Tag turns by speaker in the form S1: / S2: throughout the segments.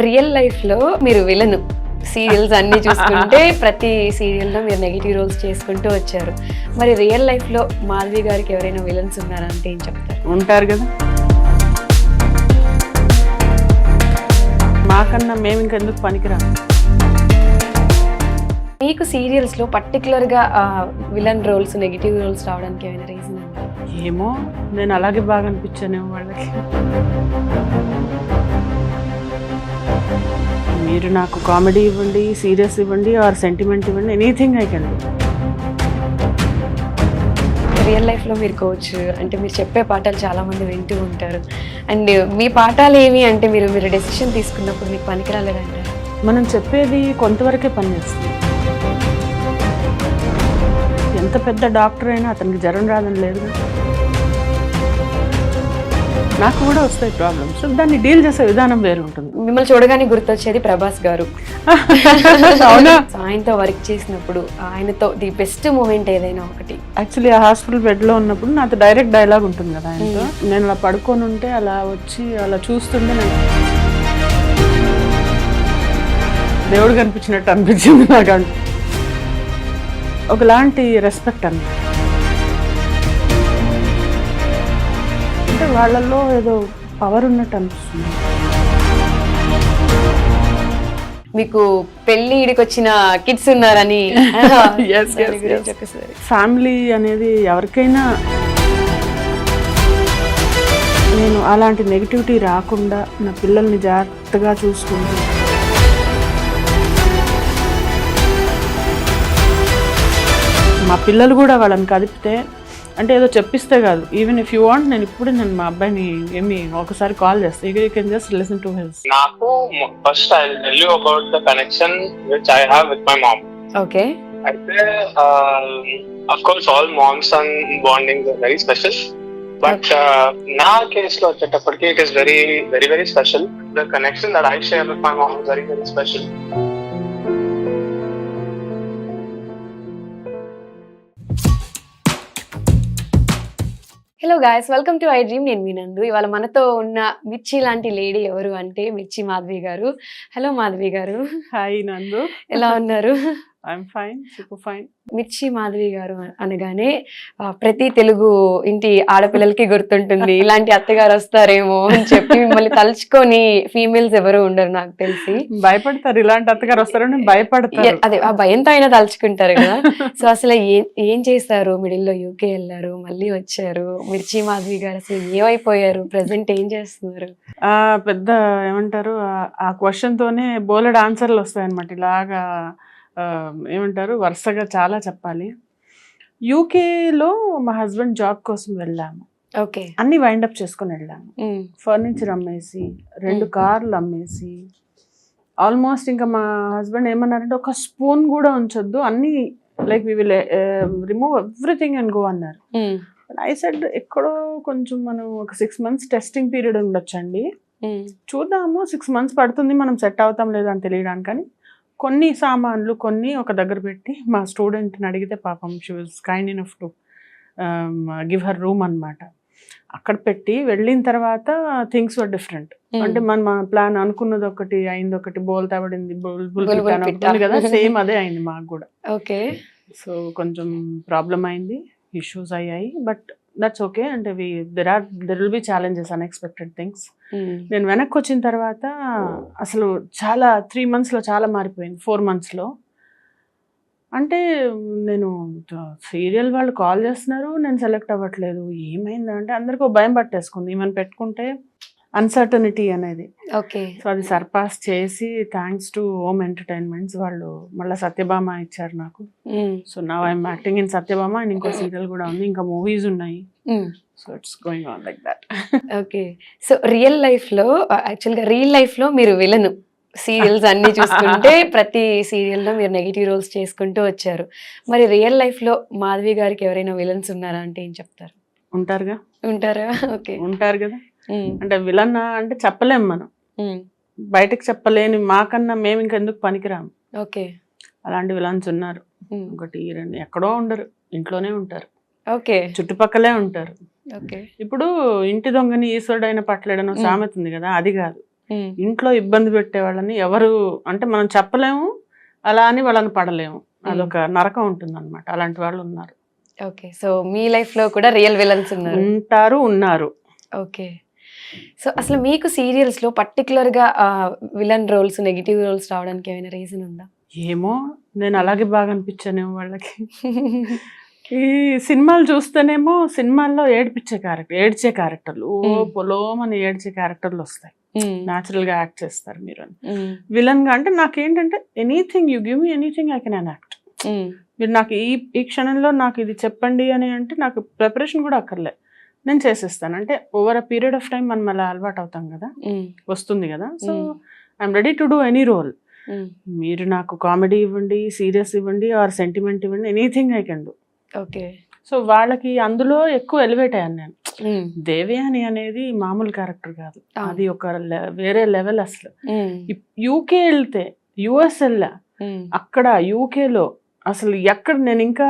S1: Real life లో మీరు villain serials అన్ని చూసుకుంటే ప్రతి సీరియల్లో మీరు నెగిటివ్ రోల్స్ చేసుకుంటూ వచ్చారు. మరి రియల్ లైఫ్ లో మాధవి గారికి ఎవరైనా విలన్స్ ఉన్నారా అంటే ఏం చెప్తారు?
S2: ఉంటారు కదా. మాకన్నా మేము ఇంకెందుకు పనికిరాము.
S1: మీకు సీరియల్స్ లో పర్టికులర్ గా విలన్ రోల్స్ నెగిటివ్ రోల్స్ రావడానికి ఏమైనా రీజన్ ఉందా?
S2: ఏమో నేను అలాగే బాగా అనిపించానేమో వాళ్ళకి. మీరు నాకు కామెడీ ఇవ్వండి, సీరియస్ ఇవ్వండి, ఆర్ సెంటిమెంట్ ఇవ్వండి, anything I can do.
S1: Real life లో మీరు కోచ్ అంటే మీరు చెప్పే పాఠాలు చాలా మంది వింటూ ఉంటారు. అండ్ మీ పాఠాలు ఏమి అంటే మీరు డెసిషన్ తీసుకున్నప్పుడు మీకు పనికిరాలేదంటారు?
S2: మనం చెప్పేది కొంతవరకే పనిచేస్తుంది. ఎంత పెద్ద డాక్టర్ అయినా అతనికి జ్వరం రాదని లేదు. నాకు కూడా వస్తాయి ప్రాబ్లమ్స్, దాన్ని డీల్ చేసే విధానం వేరు ఉంటుంది.
S1: మిమ్మల్ని చూడగానే గుర్తొచ్చేది ప్రభాస్ గారు.
S2: అవునా?
S1: ఆయనతో వర్క్ చేసినప్పుడు ఆయనతో ది బెస్ట్ మూమెంట్ ఏదైనా ఒకటి?
S2: యాక్చువల్లీ ఆ హాస్పిటల్ బెడ్ లో ఉన్నప్పుడు నాతో డైరెక్ట్ డైలాగ్ ఉంటుంది కదా ఆయనతో. నేను అలా పడుకొని ఉంటే అలా వచ్చి అలా చూస్తుంటే నేను దేవుడు కనిపించినట్టు అనిపించింది నాకు. ఒకలాంటి రెస్పెక్ట్ అన్నమాట. అంటే వాళ్ళల్లో ఏదో పవర్ ఉన్నట్టు అనిపిస్తుంది.
S1: మీకు పెళ్లి ఈడికి వచ్చిన కిడ్స్ ఉన్నారని
S2: ఫ్యామిలీ అనేది ఎవరికైనా, నేను అలాంటి నెగిటివిటీ రాకుండా నా పిల్లల్ని జాగ్రత్తగా చూసుకుంటూ మా పిల్లలు కూడా వాళ్ళని కదిపితే అంటే ఏదో చెప్పిస్తే కాదు, ఈవెన్ ఇఫ్ యూ వాంట్ నేను మా అబ్బాయిని ఏమి ఒకసారి కాల్ చేస్తాను. You can just listen to his.
S3: నాకు first I will tell you about the connection which I have with my mom.
S1: Okay.
S3: అయితే of course all moms and bonding very special, but నా case లో వచ్చేటప్పటికి it is very very very special. The connection that I share with my mom is very very special.
S1: Hello guys, welcome to I dream. నేను మీ నందు. ఇవాళ మనతో ఉన్న మిర్చి లాంటి లేడీ ఎవరు అంటే మిర్చి మాధవి గారు. హలో మాధవి గారు.
S2: హాయ్ నందు,
S1: ఎలా ఉన్నారు?
S2: I'm fine, super fine.
S1: మిర్చి మాధవి గారు అనగానే ప్రతి తెలుగు ఇంటి ఆడపిల్లలకి గుర్తుంటుంది, ఇలాంటి అత్తగారు వస్తారేమో అని చెప్పి మిమ్మల్ని తలుచుకొని ఫీమేల్స్ ఎవరు ఉండరు నాకు తెలిసి.
S2: భయపడతారు, ఇలాంటి అత్తగారు వస్తారని భయపడతారు.
S1: అదే ఆ భయంతో అయినా తలుచుకుంటారు కదా. సో అసలు ఏం చేస్తారు? మిడిల్లో యూకే వెళ్ళారు, మళ్ళీ వచ్చారు. మిర్చి మాధవి గారు అసలు ఏమైపోయారు? ప్రెసెంట్ ఏం చేస్తున్నారు?
S2: పెద్ద ఏమంటారు, ఆ క్వశ్చన్ తోనే బోలెడ్ ఆన్సర్లు వస్తాయన్నమాట. ఇలాగా ఏమంటారు, వరుసగా చాలా చెప్పాలి. యూకేలో మా హస్బెండ్ జాబ్ కోసం వెళ్ళాము.
S1: ఓకే.
S2: అన్ని వైండప్ చేసుకుని వెళ్ళాము. ఫర్నిచర్ అమ్మేసి, 2 కార్లు అమ్మేసి, ఆల్మోస్ట్ ఇంకా మా హస్బెండ్ ఏమన్నారంటే ఒక స్పూన్ కూడా ఉంచొద్దు, అన్ని like we will remove everything and go అన్నారు. ఐ సెడ్ ఎక్కడో కొంచెం మనం ఒక 6 months టెస్టింగ్ పీరియడ్ ఉండొచ్చండి, చూద్దాము. 6 months పడుతుంది మనం సెట్ అవుతాం లేదా అని తెలియడానికి. కానీ కొన్ని సామాన్లు కొన్ని ఒక దగ్గర పెట్టి మా స్టూడెంట్ని అడిగితే పాపం she was kind enough to give her room అనమాట. అక్కడ పెట్టి వెళ్ళిన తర్వాత థింగ్స్ వర్ డిఫరెంట్. అంటే మన ప్లాన్ అనుకున్నది ఒకటి అయింది, ఒకటి బోల్తా పడింది, బుల్ కదా, సేమ్ అదే అయింది మాకు కూడా.
S1: ఓకే.
S2: సో కొంచెం ప్రాబ్లం అయింది, ఇష్యూస్ అయ్యాయి, బట్ దట్స్ ఓకే. అంటే there will be challenges, unexpected things. నేను వెనక్కి వచ్చిన తర్వాత అసలు చాలా 3 monthsలో చాలా మారిపోయింది. 4 monthsలో అంటే నేను సీరియల్ వాళ్ళు కాల్ చేస్తున్నారు, నేను సెలెక్ట్ అవ్వట్లేదు. ఏమైందంటే అందరికీ భయం పట్టేసుకుంది, ఏమైనా పెట్టుకుంటే అన్సర్టనిటీ అనేది.
S1: ఓకే.
S2: సో అది సర్పాస్ చేసి థ్యాంక్స్ టు హోమ్ ఎంటర్టైన్మెంట్స్ వాళ్ళు మళ్ళీ సత్యభామ ఇచ్చారు నాకు. So now I'm acting in Satyabhama and ఇంకో సీరియల్ కూడా ఉంది, ఇంకా మూవీస్ ఉన్నాయి. So it's going on like that.
S1: Okay. So real life లో మీరు విలను సీరియల్స్ అన్ని చూసుకుంటే ప్రతి సీరియల్లో మీరు నెగిటివ్ రోల్స్ చేసుకుంటూ వచ్చారు. మరి రియల్ లైఫ్ లో మాధవి గారికి ఎవరైనా విలన్స్ ఉన్నారా అంటే ఏం చెప్తారు?
S2: ఉంటారా?
S1: ఓకే.
S2: ఉంటారు కదా. అంటే విలన్ అంటే చెప్పలేం మనం, బయటకు చెప్పలేని, మాకన్నా మేము ఇంకెందుకు పనికిరాము.
S1: ఓకే.
S2: అలాంటి విలన్స్ ఉన్నారు. 1 2 ఎక్కడో ఉండరు, ఇంట్లోనే ఉంటారు.
S1: ఓకే.
S2: చుట్టుపక్కలే ఉంటారు.
S1: ఓకే.
S2: ఇప్పుడు ఇంటి దొంగని ఈశ్వరుడైన పట్టలేడనో సామెత ఉంది కదా, అది కాదు. ఇంట్లో ఇబ్బంది పెట్టే వాళ్ళని ఎవరు అంటే మనం చెప్పలేము, అలా అని వాళ్ళని పడలేము, అదొక నరకం ఉంటుంది అనమాట. అలాంటి వాళ్ళు ఉన్నారు.
S1: ఓకే, సో మీ లైఫ్ లో కూడా రియల్ విలన్స్
S2: ఉన్నారు.
S1: ఓకే, సో అసలు మీకు సీరియల్స్ లో పర్టికులర్ గా విలన్ రోల్స్, నెగిటివ్ రోల్స్ రావడానికి ఏమైనా రీజన్ ఉందా?
S2: ఏమో, నేను అలాగే బాగా అనిపించానేమో వాళ్ళకి. ఈ సినిమాలు చూస్తేనేమో సినిమాల్లో ఏడ్చే క్యారెక్టర్లు, పొలోమని ఏడ్చే క్యారెక్టర్లు వస్తాయి, న్యాచురల్ గా యాక్ట్ చేస్తారు మీరు అని. విలన్ గా అంటే నాకేంటంటే anything you give me anything I can act. మీరు నాకు ఈ క్షణంలో నాకు ఇది చెప్పండి అని అంటే నాకు ప్రిపరేషన్ కూడా అక్కర్లే, నేను చేసేస్తాను. అంటే over a period of time మనం అలా అలవాటు అవుతాం కదా, వస్తుంది కదా. So I'm ready to do any role. మీరు నాకు కామెడీ ఇవ్వండి, సీరియస్ ఇవ్వండి, ఆర్ సెంటిమెంట్ ఇవ్వండి, anything I can do.
S1: Okay, so
S2: వాళ్ళకి అందులో ఎక్కువ ఎలివేట్ అయ్యాను నేను. దేవయాని అనేది మామూలు క్యారెక్టర్ కాదు, అది ఒక వేరే లెవెల్. అసలు యూకే వెళ్తే, యుఎస్ వెళ్ళా, అక్కడ యూకేలో అసలు ఎక్కడ నేను ఇంకా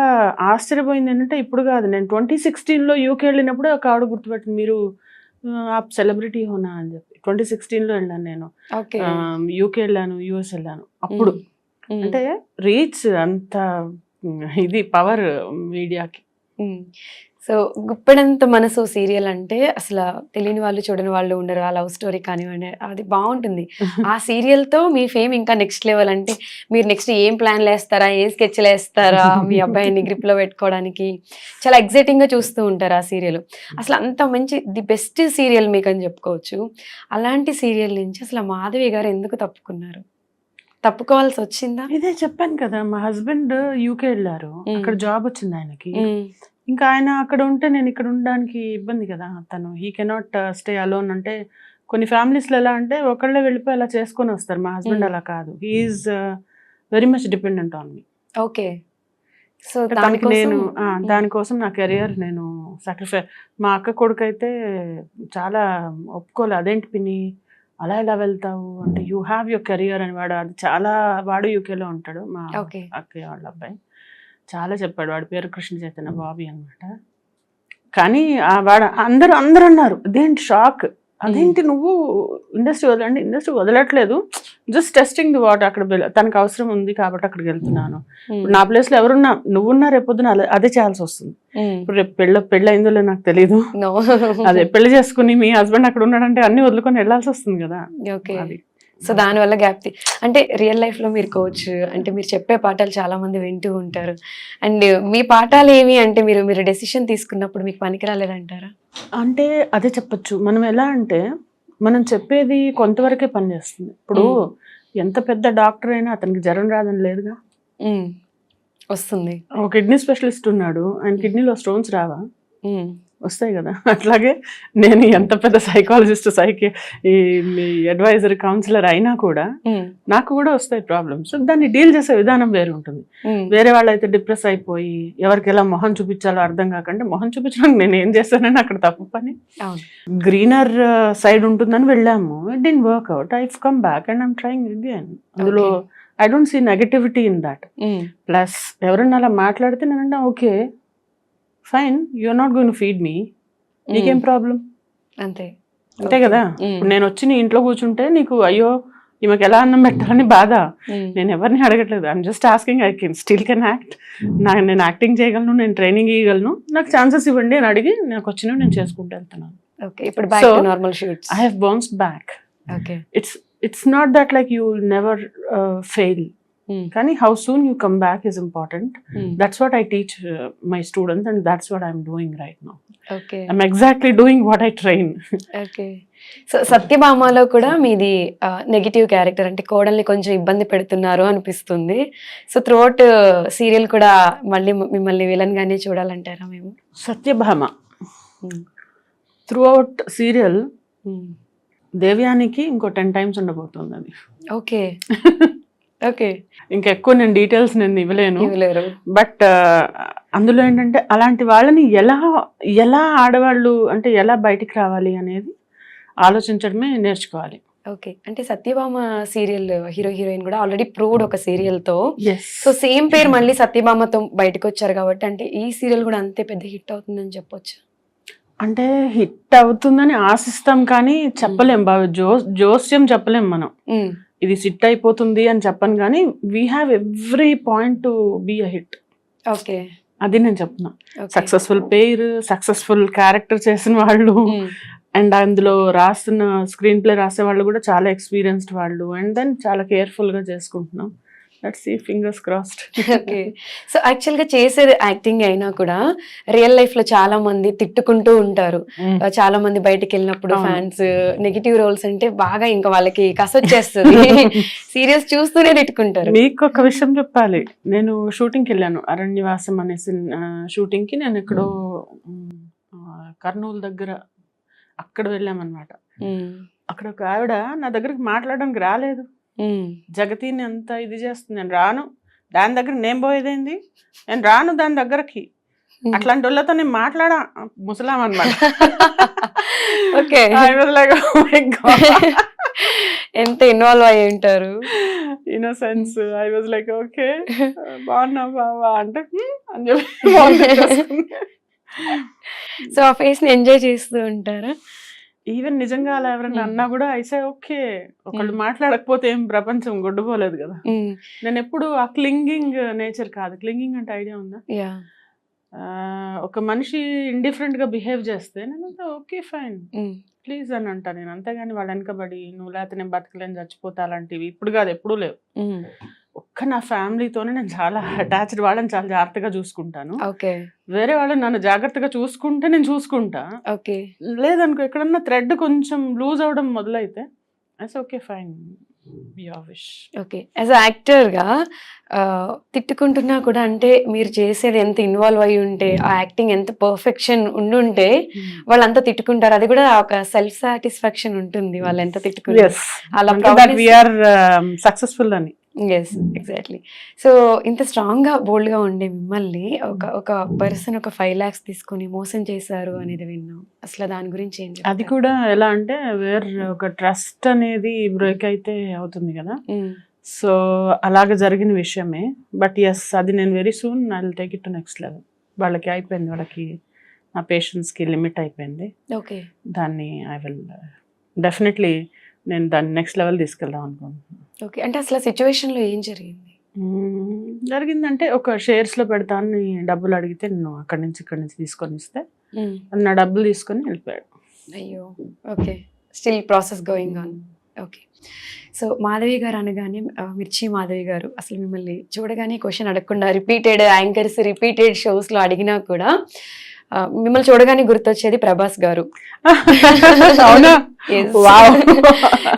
S2: ఆశ్చర్యపోయింది ఏంటంటే, ఇప్పుడు కాదు, నేను 2016లో యూకే వెళ్ళినప్పుడే ఒక ఆవిడ గుర్తుపెట్టింది, మీరు ఆ సెలబ్రిటీ హోనా అని చెప్పి. 2016లో వెళ్ళాను నేను, యూకే వెళ్ళాను, యుఎస్ వెళ్ళాను. అప్పుడు అంటే రీచ్ అంత, ఇది పవర్ మీడియాకి.
S1: సో గుప్పెడంత మనసు సీరియల్ అంటే అసలు తెలియని వాళ్ళు, చూడని వాళ్ళు ఉండరు. ఆ లవ్ స్టోరీ కానివ్వండి, అది బాగుంటుంది. ఆ సీరియల్ తో మీ ఫేమ్ ఇంకా నెక్స్ట్ లెవెల్. అంటే మీరు నెక్స్ట్ ఏం ప్లాన్లు వేస్తారా, ఏం స్కెచ్లు వేస్తారా, మీ అబ్బాయిని గ్రిప్ లో పెట్టుకోవడానికి చాలా ఎక్సైటింగ్ గా చూస్తూ ఉంటారు ఆ సీరియల్. అసలు అంత మంచి ది బెస్ట్ సీరియల్ మీకు అని చెప్పుకోవచ్చు. అలాంటి సీరియల్ నుంచి అసలు మాధవి గారు ఎందుకు తప్పుకున్నారు, తప్పుకోవాల్సి వచ్చిందా?
S2: ఇదే చెప్పాను కదా, మా హస్బెండ్ యూకే వెళ్ళారు, అక్కడ జాబ్ వచ్చింది ఆయనకి. ఇంకా ఆయన అక్కడ ఉంటే నేను ఇక్కడ ఉండడానికి ఇబ్బంది కదా. తను హీ కెనాట్ స్టే అలోన్. అంటే కొన్ని ఫ్యామిలీస్లో ఎలా అంటే ఒకళ్ళే వెళ్ళిపోయి అలా చేసుకొని వస్తారు. మా హస్బెండ్ అలా కాదు, he's very much dependent on me.
S1: Okay, so
S2: దానికోసం నా కెరియర్ నేను సాక్రిఫై. మా అక్క కొడుకు అయితే చాలా ఒప్పుకోలే, అదేంటి పిన్ని అలా ఎలా వెళ్తావు అంటే, యూ హ్యావ్ యువర్ కెరియర్ అని. వాడు యూకేలో ఉంటాడు, మా అక్కయ్య వాళ్ళ అబ్బాయి. చాలా చెప్పాడు, వాడి పేరు కృష్ణ చైతన్య, బాబీ అనమాట. కానీ వాడు అందరూ అన్నారు, అదేంటి షాక్, అదేంటి నువ్వు ఇండస్ట్రీ వదలండి, ఇండస్ట్రీ వదలట్లేదు, జస్ట్ టెస్టింగ్ ది వాట్. అక్కడ తనకు అవసరం ఉంది కాబట్టి అక్కడికి వెళ్తున్నాను. ఇప్పుడు నా ప్లేస్లో ఎవరున్నా, నువ్వున్నా రేపొద్దున అదే చేయాల్సి వస్తుంది. ఇప్పుడు రేపు పెళ్ళి అయిందో లేదో నాకు తెలీదు, అదే పెళ్లి చేసుకుని మీ హస్బెండ్ అక్కడ ఉన్నాడంటే అన్ని వదులుకొని వెళ్ళాల్సి వస్తుంది కదా. అది
S1: సో దానివల్ల గ్యాప్. అంటే రియల్ లైఫ్ లో మీరు కోచ్, అంటే మీరు చెప్పే పాఠాలు చాలా మంది వింటూ ఉంటారు. అండ్ మీ పాఠాలు ఏమి అంటే మీరు డెసిషన్ తీసుకున్నప్పుడు మీకు పనికి రాలేదంటారా?
S2: అంటే అదే చెప్పొచ్చు. మనం ఎలా అంటే మనం చెప్పేది కొంతవరకే పనిచేస్తుంది. ఇప్పుడు ఎంత పెద్ద డాక్టర్ అయినా అతనికి జ్వరం రాదని లేదుగా,
S1: వస్తుంది. ఒక
S2: కిడ్నీ స్పెషలిస్ట్ ఉన్నాడు, ఆయన కిడ్నీలో స్టోన్స్ రావా? వస్తాయి కదా. అట్లాగే నేను ఎంత పెద్ద సైకాలజిస్ట్, మీ అడ్వైజర్, కౌన్సిలర్ అయినా కూడా నాకు కూడా వస్తాయి ప్రాబ్లమ్స్. దాన్ని డీల్ చేసే విధానం వేరు ఉంటుంది. వేరే వాళ్ళైతే డిప్రెస్ అయిపోయి ఎవరికి ఎలా మొహం చూపించాలో అర్థం కాకంటే, మొహం చూపించడానికి నేను ఏం చేస్తానని అక్కడ తప్పు పని. గ్రీనర్ సైడ్ ఉంటుందని వెళ్ళాము, it didn't work out, I come back and I'm trying again. అందులో I don't see negativity in that. Plus ఎవరన్నా అలా మాట్లాడితే నేనంటే okay fine, you're not going to feed me, నీకేం ప్రాబ్లం, అంతే కదా. ఇప్పుడు నేను వచ్చి నీ ఇంట్లో కూర్చుంటే నీకు అయ్యో ఈమెకి ఎలా అన్నం పెట్టాలని బాధ. నేను ఎవరిని అడగట్లేదు, I'm just asking, I can act, నేను యాక్టింగ్ చేయగలను, నేను ట్రైనింగ్ ఇవ్వగలను, నాకు ఛాన్సెస్ ఇవ్వండి అని అడిగి నాకు వచ్చినవి నేను చేసుకుంటూ వెళ్తున్నాను. I have bounced back. It's not that like you will never fail. కానీ how soon you come back is important. That's what I teach my students and that's what I'm doing right now.
S1: Okay.
S2: I'm exactly doing what I train.
S1: Okay. So సత్యభామలో కూడా మీది negative character, అంటే కోడల్ని కొంచెం ఇబ్బంది పెడుతున్నారు అనిపిస్తుంది. So throughout serial కూడా మళ్ళీ మిమ్మల్ని విలన్ గానే చూడాలంటారా మేము?
S2: సత్యభామ త్రూఅవుట్ సీరియల్ దేవ్యానికి ఇంకో 10 times ఉండబోతుంది అది.
S1: ఓకే ఓకే,
S2: ఇంకా ఎక్కువ నేను డీటెయిల్స్ నేను ఇవ్వలేను. బట్ అందులో ఏంటంటే అలాంటి వాళ్ళని ఎలా ఆడవాళ్ళు అంటే ఎలా బయటికి రావాలి అనేది ఆలోచించడమే నేర్చుకోవాలి.
S1: ఓకే, అంటే సత్యభామ సీరియల్ హీరో హీరోయిన్ కూడా ఆల్రెడీ ప్రూవ్డ్ ఒక సీరియల్ తో. సో సేమ్ పేరు మళ్ళీ సత్యభామతో బయటకు వచ్చారు కాబట్టి అంటే ఈ సీరియల్ కూడా అంతే పెద్ద హిట్ అవుతుందని చెప్పొచ్చు.
S2: అంటే హిట్ అవుతుందని ఆశిస్తాం కానీ చెప్పలేం బాగా జోస్యం చెప్పలేం మనం. ఇది సిట్ అయిపోతుంది అని చెప్పను కానీ we have every point to be a hit.
S1: Okay,
S2: అది నేను చెప్తున్నా. సక్సెస్ఫుల్ పేరు, సక్సెస్ఫుల్ క్యారెక్టర్ చేసిన వాళ్ళు, అండ్ అందులో రాస్తున్న స్క్రీన్ ప్లే రాసే వాళ్ళు కూడా చాలా ఎక్స్పీరియన్స్డ్ వాళ్ళు, అండ్ దెన్ చాలా కేర్ఫుల్ గా చేసుకుంటున్నాం. Let's see, fingers crossed.
S1: Okay. So actual గా చేసేది యాక్టింగ్ అయినా కూడా రియల్ లైఫ్ లో చాలా మంది తిట్టుకుంటూ ఉంటారు. చాలా మంది బయటికి వెళ్ళినప్పుడు ఫ్యాన్స్ నెగిటివ్ రోల్స్ అంటే బాగా ఇంకా వాళ్ళకి కసొచ్చేస్తుంది. సీరియల్స్ చూస్తూనే తిట్టుకుంటారు.
S2: మీకు ఒక విషయం చెప్పాలి, నేను షూటింగ్కి వెళ్ళాను, అరణ్యవాసం అనే షూటింగ్ కి. నేను ఎక్కడో కర్నూలు దగ్గర అక్కడ వెళ్ళామన్నమాట. అక్కడ ఒక ఆవిడ నా దగ్గరికి మాట్లాడడానికి రాలేదు. జగతిని అంతా ఇది చేస్తుంది, నేను రాను, దాని దగ్గర నేను పోయేదేంది, నేను రాను దాని దగ్గరకి, అట్లాంటి వాళ్ళతో నేను మాట్లాడా, ముసలాం అనమాట.
S1: ఎంత ఇన్వాల్వ్ అయ్యి ఉంటారు.
S2: Innocence. I was like okay బాగున్నా బావా అంటే అని చెప్పి.
S1: సో ఆ ఫేస్ ని ఎంజాయ్ చేస్తూ ఉంటారా?
S2: ఈవెన్ నిజంగా అలా ఎవరైనా అన్నా కూడా ఐసే ఓకే, ఒకళ్ళు మాట్లాడకపోతే ఏం ప్రపంచం గొడ్డుపోలేదు కదా. నేను ఎప్పుడు ఆ క్లింగింగ్ నేచర్ కాదు. క్లింగింగ్ అంటే ఐడియా ఉందా? ఒక మనిషి ఇండిఫరెంట్ గా బిహేవ్ చేస్తే నేను ఓకే ఫైన్ ప్లీజ్ అని అంటా నేను, అంతేగాని వాళ్ళ వెనకబడి నువ్వు లేకపోతే నేను బతకలేని చచ్చిపోతా అలాంటివి ఇప్పుడు కాదు, ఎప్పుడూ లేవు. ఒక్క నా ఫ్యామిలీతోనే నేను చాలా అటాచ్డ్, వాళ్ళని చాలా జాగ్రత్తగా చూసుకుంటాను. వేరే వాళ్ళని నన్ను జాగ్రత్తగా చూసుకుంటే నేను చూసుకుంటా, లేదనుకో ఎక్కడన్నా థ్రెడ్ కొంచెం లూజ్ అవడం మొదలైతే okay fine.
S1: Okay, as a actor గా తిట్టుకుంటున్నా కూడా అంటే మీరు చేసేది ఎంత ఇన్వాల్వ్ అయ్యి ఉంటే, ఆ యాక్టింగ్ ఎంత పర్ఫెక్షన్ ఉండుంటే వాళ్ళంతా తిట్టుకుంటారు. అది కూడా ఒక సెల్ఫ్ సాటిస్ఫాక్షన్ ఉంటుంది వాళ్ళు ఎంత తిట్టుకుంటారు, అలా
S2: సక్సెస్ఫుల్ అని.
S1: Yes, exactly. సో ఇంత స్ట్రాంగ్ గా బోల్డ్ గా ఉండే మిమ్మల్ని ఒక పర్సన్ ఒక 5 lakhs తీసుకుని మోసం చేశారు అనేది విన్నాం. అసలు దాని గురించి ఏం చెప్తారు?
S2: అది కూడా ఎలా అంటే వేరే ఒక ట్రస్ట్ అనేది బ్రేక్ అయితే అవుతుంది కదా. సో అలాగ జరిగిన విషయమే. బట్ ఎస్, అది నేను very soon I will take it to next level. వాళ్ళకి అయిపోయింది, వాళ్ళకి నా పేషెన్స్కి లిమిట్ అయిపోయింది.
S1: ఓకే,
S2: దాన్ని ఐ విల్ డెఫినెట్లీ నేను దాన్ని నెక్స్ట్ లెవెల్ తీసుకెళ్దాం అనుకుంటున్నాను.
S1: ఓకే, అంటే అసలు సిచ్యువేషన్ లో ఏం
S2: జరిగిందంటే ఒక షేర్స్ లో పెడతాను డబ్బులు అడిగితే నేను అక్కడి నుంచి తీసుకొని ఇస్తే నా డబ్బులు తీసుకొని వెళ్ళిపోయాడు.
S1: అయ్యో, okay, still process going on. Okay, so Madhavi గారు అనగానే మిర్చి మాధవి గారు అసలు మిమ్మల్ని చూడగానే క్వశ్చన్ అడగకుండా రిపీటెడ్ యాంకర్స్ రిపీటెడ్ షోస్ లో అడిగినా కూడా మిమ్మల్ని చూడగానే గుర్తొచ్చేది ప్రభాస్ గారు.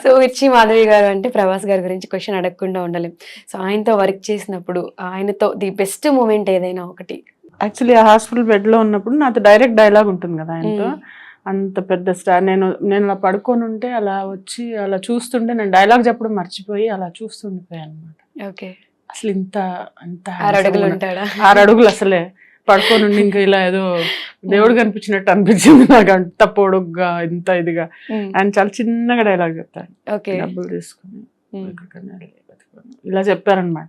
S1: సో మిర్చి మాధవి గారు అంటే ప్రభాస్ గారి గురించి క్వశ్చన్ అడగకుండా ఉండలేం. సో ఆయనతో వర్క్ చేసినప్పుడు ఆయనతో ది బెస్ట్ మూమెంట్ ఏదైనా ఒకటి?
S2: యాక్చువల్లీ ఆ హాస్పిటల్ బెడ్ లో ఉన్నప్పుడు నాతో డైరెక్ట్ డైలాగ్ ఉంటుంది కదా ఆయనతో. అంత పెద్ద స్టార్, నేను అలా పడుకొని ఉంటే అలా వచ్చి అలా చూస్తుంటే నేను డైలాగ్ చెప్పడం మర్చిపోయి అలా చూస్తుండిపోయాను అనమాట.
S1: ఓకే,
S2: అసలు ఇంత
S1: 6 అడుగులు ఉంటాడా?
S2: 6 అడుగులు అసలే పడుకొని ఉండి ఇంకా ఇలా ఏదో దేవుడు కనిపించినట్టు అనిపించింది నాకు, అంత పొడుగ్గా ఇంత ఇదిగా. ఆయన చాలా చిన్నగా డైలాగ్ చెప్తారు, డబ్బులు తీసుకుని ఇలా చెప్పారనమాట.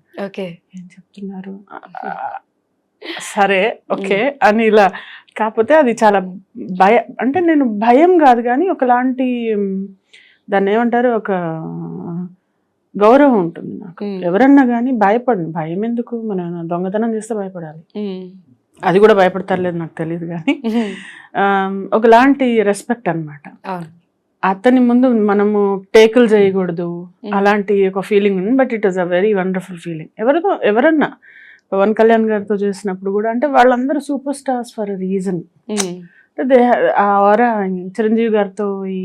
S2: ఏం చెప్తున్నారు సరే ఓకే అని ఇలా. కాకపోతే అది చాలా అంటే నేను భయం కాదు కానీ ఒకలాంటి దాన్ని ఏమంటారు, ఒక గౌరవం ఉంటుంది నాకు. ఎవరన్నా కానీ భయపడను. భయం ఎందుకు, మనం దొంగతనం చేస్తే భయపడాలి, అది కూడా భయపడతారులేదు నాకు తెలియదు కానీ ఒకలాంటి రెస్పెక్ట్ అనమాట. అతని ముందు మనము టేకులు చేయకూడదు అలాంటి ఒక ఫీలింగ్ ఉంది. But it is a very wonderful feeling. ఎవరన్నా పవన్ కళ్యాణ్ గారితో చేసినప్పుడు కూడా అంటే వాళ్ళందరూ super stars for a reason. Chiranjeevi గారితో ఈ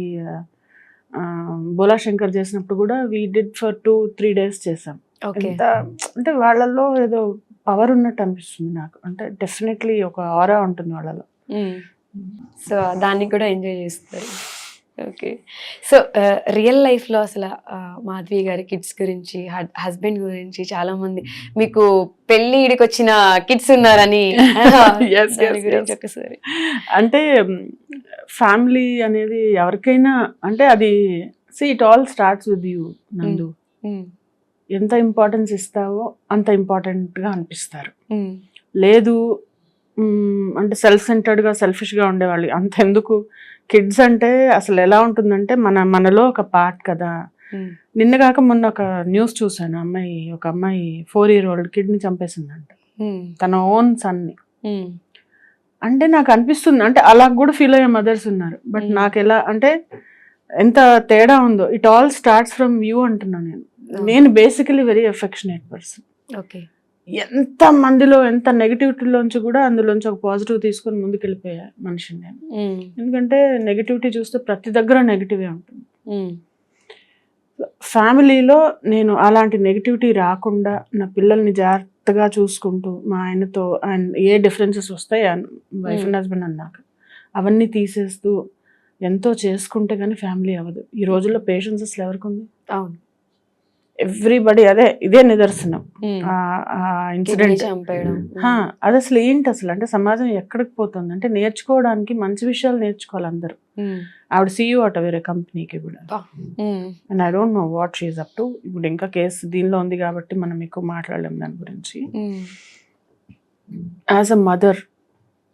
S2: బోలా శంకర్ చేసినప్పుడు కూడా వీ డిడ్ ఫర్ 2-3 days చేసాం. అంటే వాళ్ళల్లో ఏదో పవర్ ఉన్నట్టు అనిపిస్తుంది నాకు. అంటే డెఫినెట్లీ ఒక ఆరా ఉంటుంది వాళ్ళలో.
S1: సో దాన్ని కూడా ఎంజాయ్ చేస్తారు. ఓకే, సో రియల్ లైఫ్లో అసలు మాధవి గారి కిడ్స్ గురించి, హస్బెండ్ గురించి చాలా మంది మీకు పెళ్లి ఈడికి వచ్చిన కిడ్స్ ఉన్నారని గురించి ఒకసారి.
S2: అంటే ఫ్యామిలీ అనేది ఎవరికైనా అంటే అది it all starts with you నందు. ఎంత ఇంపార్టెన్స్ ఇస్తావో అంత ఇంపార్టెంట్గా అనిపిస్తారు. లేదు అంటే సెల్ఫ్ సెంటర్డ్గా సెల్ఫిష్గా ఉండేవాళ్ళు. అంతెందుకు, కిడ్స్ అంటే అసలు ఎలా ఉంటుందంటే మనలో ఒక పార్ట్ కదా. నిన్న కాక మొన్న ఒక న్యూస్ చూసాను, ఒక అమ్మాయి 4 year old కిడ్ని చంపేసిందంట, తన ఓన్ సన్ని. అంటే నాకు అనిపిస్తుంది, అంటే అలా కూడా ఫీల్ అయ్యే మదర్స్ ఉన్నారు. బట్ నాకు ఎలా అంటే ఎంత తేడా ఉందో. It all starts from you అంటున్నాను నేను basically very affectionate person.
S1: Okay.
S2: ఎంత మందిలో ఎంత నెగిటివిటీలోంచి కూడా అందులోంచి ఒక పాజిటివ్ తీసుకొని ముందుకు వెళ్ళిపోయా మనిషిని నేను. ఎందుకంటే నెగిటివిటీ చూస్తే ప్రతి దగ్గర నెగిటివే ఉంటుంది. ఫ్యామిలీలో నేను అలాంటి నెగిటివిటీ రాకుండా నా పిల్లల్ని జాగ్రత్తగా చూసుకుంటూ, మా ఆయనతో ఏ డిఫరెన్సెస్ వస్తాయి వైఫ్ అండ్ హస్బెండ్ అన్నాక అవన్నీ తీసేస్తూ ఎంతో చేసుకుంటే కానీ ఫ్యామిలీ అవ్వదు. ఈ రోజుల్లో పేషెన్స్ అసలు ఎవరికి ఉంది?
S1: అవును,
S2: ఎవ్రీబడి. ఇదే నిదర్శనం. ఇన్సిడెంట్ అది అసలు ఏంటి అసలు అంటే సమాజం ఎక్కడికి పోతుంది అంటే నేర్చుకోవడానికి మంచి విషయాలు నేర్చుకోవాలి అందరూ. ఆవిడ CEO అట వేరే కంపెనీకి కూడా. And I don't know what she's up to. ఇప్పుడు ఇంకా కేసు దీనిలో ఉంది కాబట్టి మనం ఎక్కువ మాట్లాడలేము దాని గురించి. As a mother,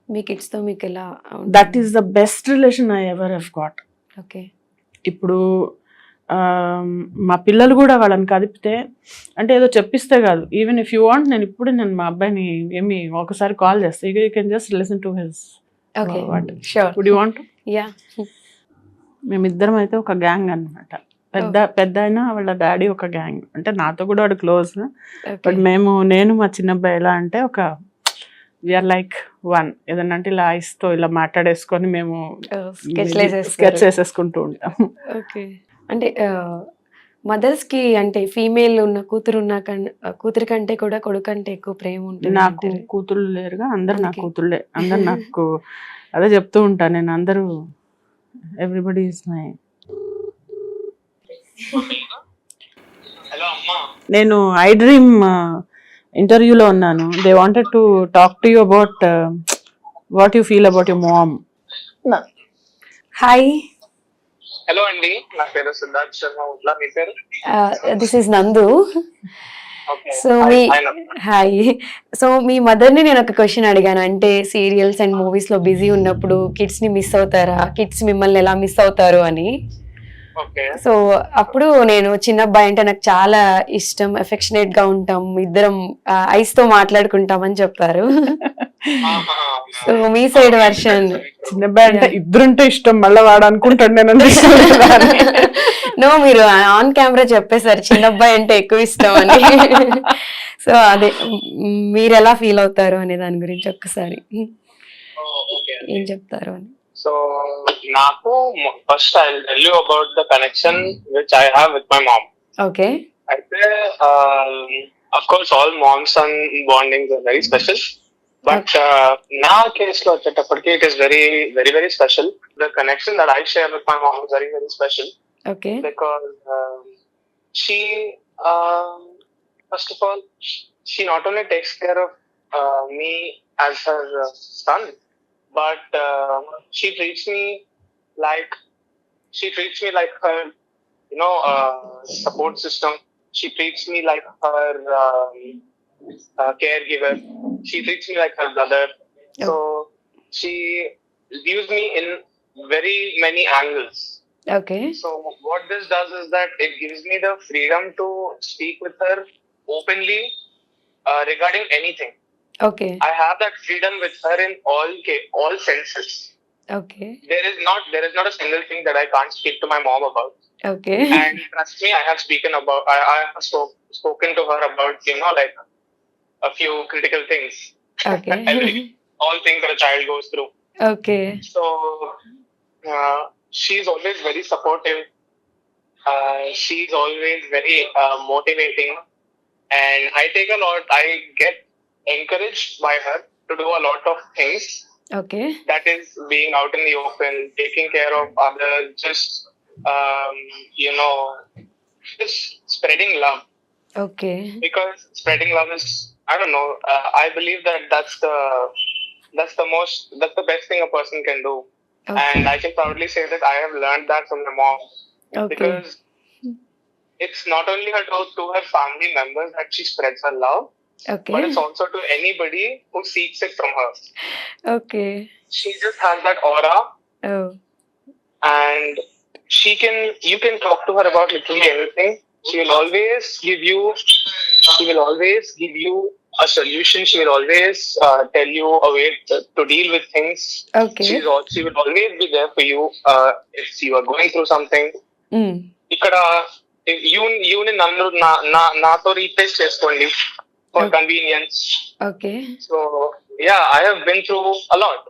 S1: me kids తో మీకు ఎలా?
S2: That is the best relation I ever have got.
S1: Okay.
S2: ఇప్పుడు మా పిల్లలు కూడా వాళ్ళని కదిపితే, అంటే ఏదో చెప్పిస్తే కాదు, ఈవెన్ ఇఫ్ యూ వాంట్ నేను మా అబ్బాయిని ఏమి ఒకసారి కాల్ చేస్తా, you can just listen to his what would you want. మేమిద్దరం అయితే ఒక గ్యాంగ్ అన్నమాట. పెద్ద అయినా వాళ్ళ డాడీ ఒక గ్యాంగ్. అంటే నాతో కూడా వాడు క్లోజ్. బట్ నేను మా చిన్నబ్బాయి ఎలా అంటే ఒక వీఆర్ లైక్ వన్. ఏదన్నా అంటే ఇలా ఐస్తో ఇలా మాట్లాడేసుకొని మేము స్కెచ్ వేసేసుకుంటూ ఉంటాం.
S1: ఓకే. అంటే మదర్స్ కి అంటే ఫీమేల్ ఉన్న కూతురు కంటే కూడా కొడుకు అంటే ఎక్కువ ప్రేమ ఉంటుంది.
S2: నాకు కూతుళ్ళు లేరుగా, అందరు నా కూతుళ్ళే. అందరు నాకు అదే చెప్తూ ఉంటాను నేను, అందరూ ఎవ్రీబడి ఈజ్ మై. నేను ఐ డ్రీమ్ ఇంటర్వ్యూలో ఉన్నాను. They wanted to talk to you about what you feel about your mom.
S1: Hi.
S3: Hello అండి, నా పేరు సిద్ధార్థ్ శర్మ ఉట్లా. మీ పేరు?
S1: దిస్ ఇస్ నందు. హాయ్. సో మీ మదర్ ని నేను ఒక క్వశ్చన్ అడిగాను, అంటే సీరియల్స్ అండ్ మూవీస్ లో బిజీ ఉన్నప్పుడు కిడ్స్ ని మిస్ అవుతారా, కిడ్స్ మిమ్మల్ని ఎలా మిస్ అవుతారు అని. సో అప్పుడు నేను చిన్నబ్బాయి అంటే నాకు చాలా ఇష్టం, అఫెక్షనేట్ గా ఉంటాం, ఇద్దరం ఐస్ తో మాట్లాడుకుంటాం అని చెప్పారు. సో మీ సైడ్ వర్షన్.
S2: చిన్నబ్బాయి అంటే ఇద్దరుంటే ఇష్టం, మళ్ళీ వాడు అనుకుంటాడు నేను.
S1: నో, మీరు ఆన్ కెమెరా చెప్పేశారు చిన్నబ్బాయి అంటే ఎక్కువ ఇష్టం అని. సో అదే మీరు ఎలా ఫీల్ అవుతారు అనే దాని గురించి ఒక్కసారి ఏం చెప్తారు అని.
S3: So, నాకు first I'll tell you about the connection which I have with my mom.
S1: Okay.
S3: అయితే of course all moms and bondings are very special. But నా కేసులో వచ్చేటప్పటికి it is very very very special. The connection that I share with my mom is very very special.
S1: Okay.
S3: Because she first of all she not only takes care of me as her son, but she treats me like her, support system. She treats me like her caregiver. She treats me like her brother. Yep. So she views me in very many angles.
S1: Okay.
S3: So what this does is that it gives me the freedom to speak with her openly regarding anything.
S1: Okay.
S3: I have that freedom with her in all senses.
S1: Okay.
S3: There is not a single thing that I can't speak to my mom about.
S1: Okay.
S3: And trust me, I have spoken to her about like a few critical things.
S1: Okay.
S3: All things that a child goes through.
S1: Okay.
S3: So she's always very supportive. She's always very motivating, and I get encouraged by her to do a lot of things.
S1: Okay.
S3: That is being out in the open, taking care of others, just just spreading love.
S1: Okay.
S3: Because spreading love is, I don't know, I believe that's the best thing a person can do.
S1: Okay.
S3: And I can proudly say that I have learned that from my mom.
S1: Okay.
S3: Because it's not only to her family members that she spreads her love,
S1: Okay.
S3: but it's also to anybody who seeks it from her.
S1: Okay.
S3: She just has that aura,
S1: Oh.
S3: and you can talk to her about literally anything. She will always give you a solution. She will always tell you a way to deal with things.
S1: Okay.
S3: She will always be there for you if you are going through something.
S1: Mm.
S3: ఇక్కడ యూని నన్ను నాతో replace చేసుకోండి for convenience.
S1: Okay.
S3: So yeah, I have been through a lot,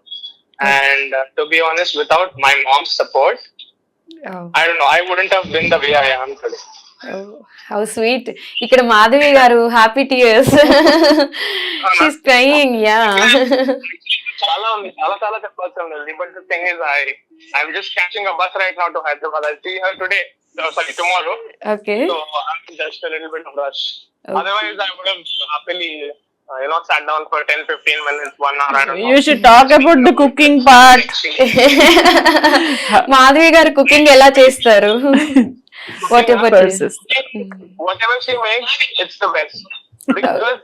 S3: and to be honest, without my mom's support,
S1: Oh.
S3: I don't know, I wouldn't have been the way I am today.
S1: Oh, how sweet. ఇక్కడ మాధవి గారు happy tears. She's crying. Yeah.
S3: చాలా ఉంది, చాలా చెప్పాల్సి ఉంది. But the thing is I'm just catching a bus right now to Hyderabad. I'll see her today. Sorry, tomorrow.
S1: Okay.
S3: So I'm just a little bit of rush.
S1: Okay.
S3: Otherwise, I would have happily, sat down for 10-15 minutes, 1 hour. I don't know.
S2: You should talk about the cooking part.
S1: Madhavi గారు cooking ఎలా చేస్తారు? What about you?
S3: Whatever she makes, it's the best. Because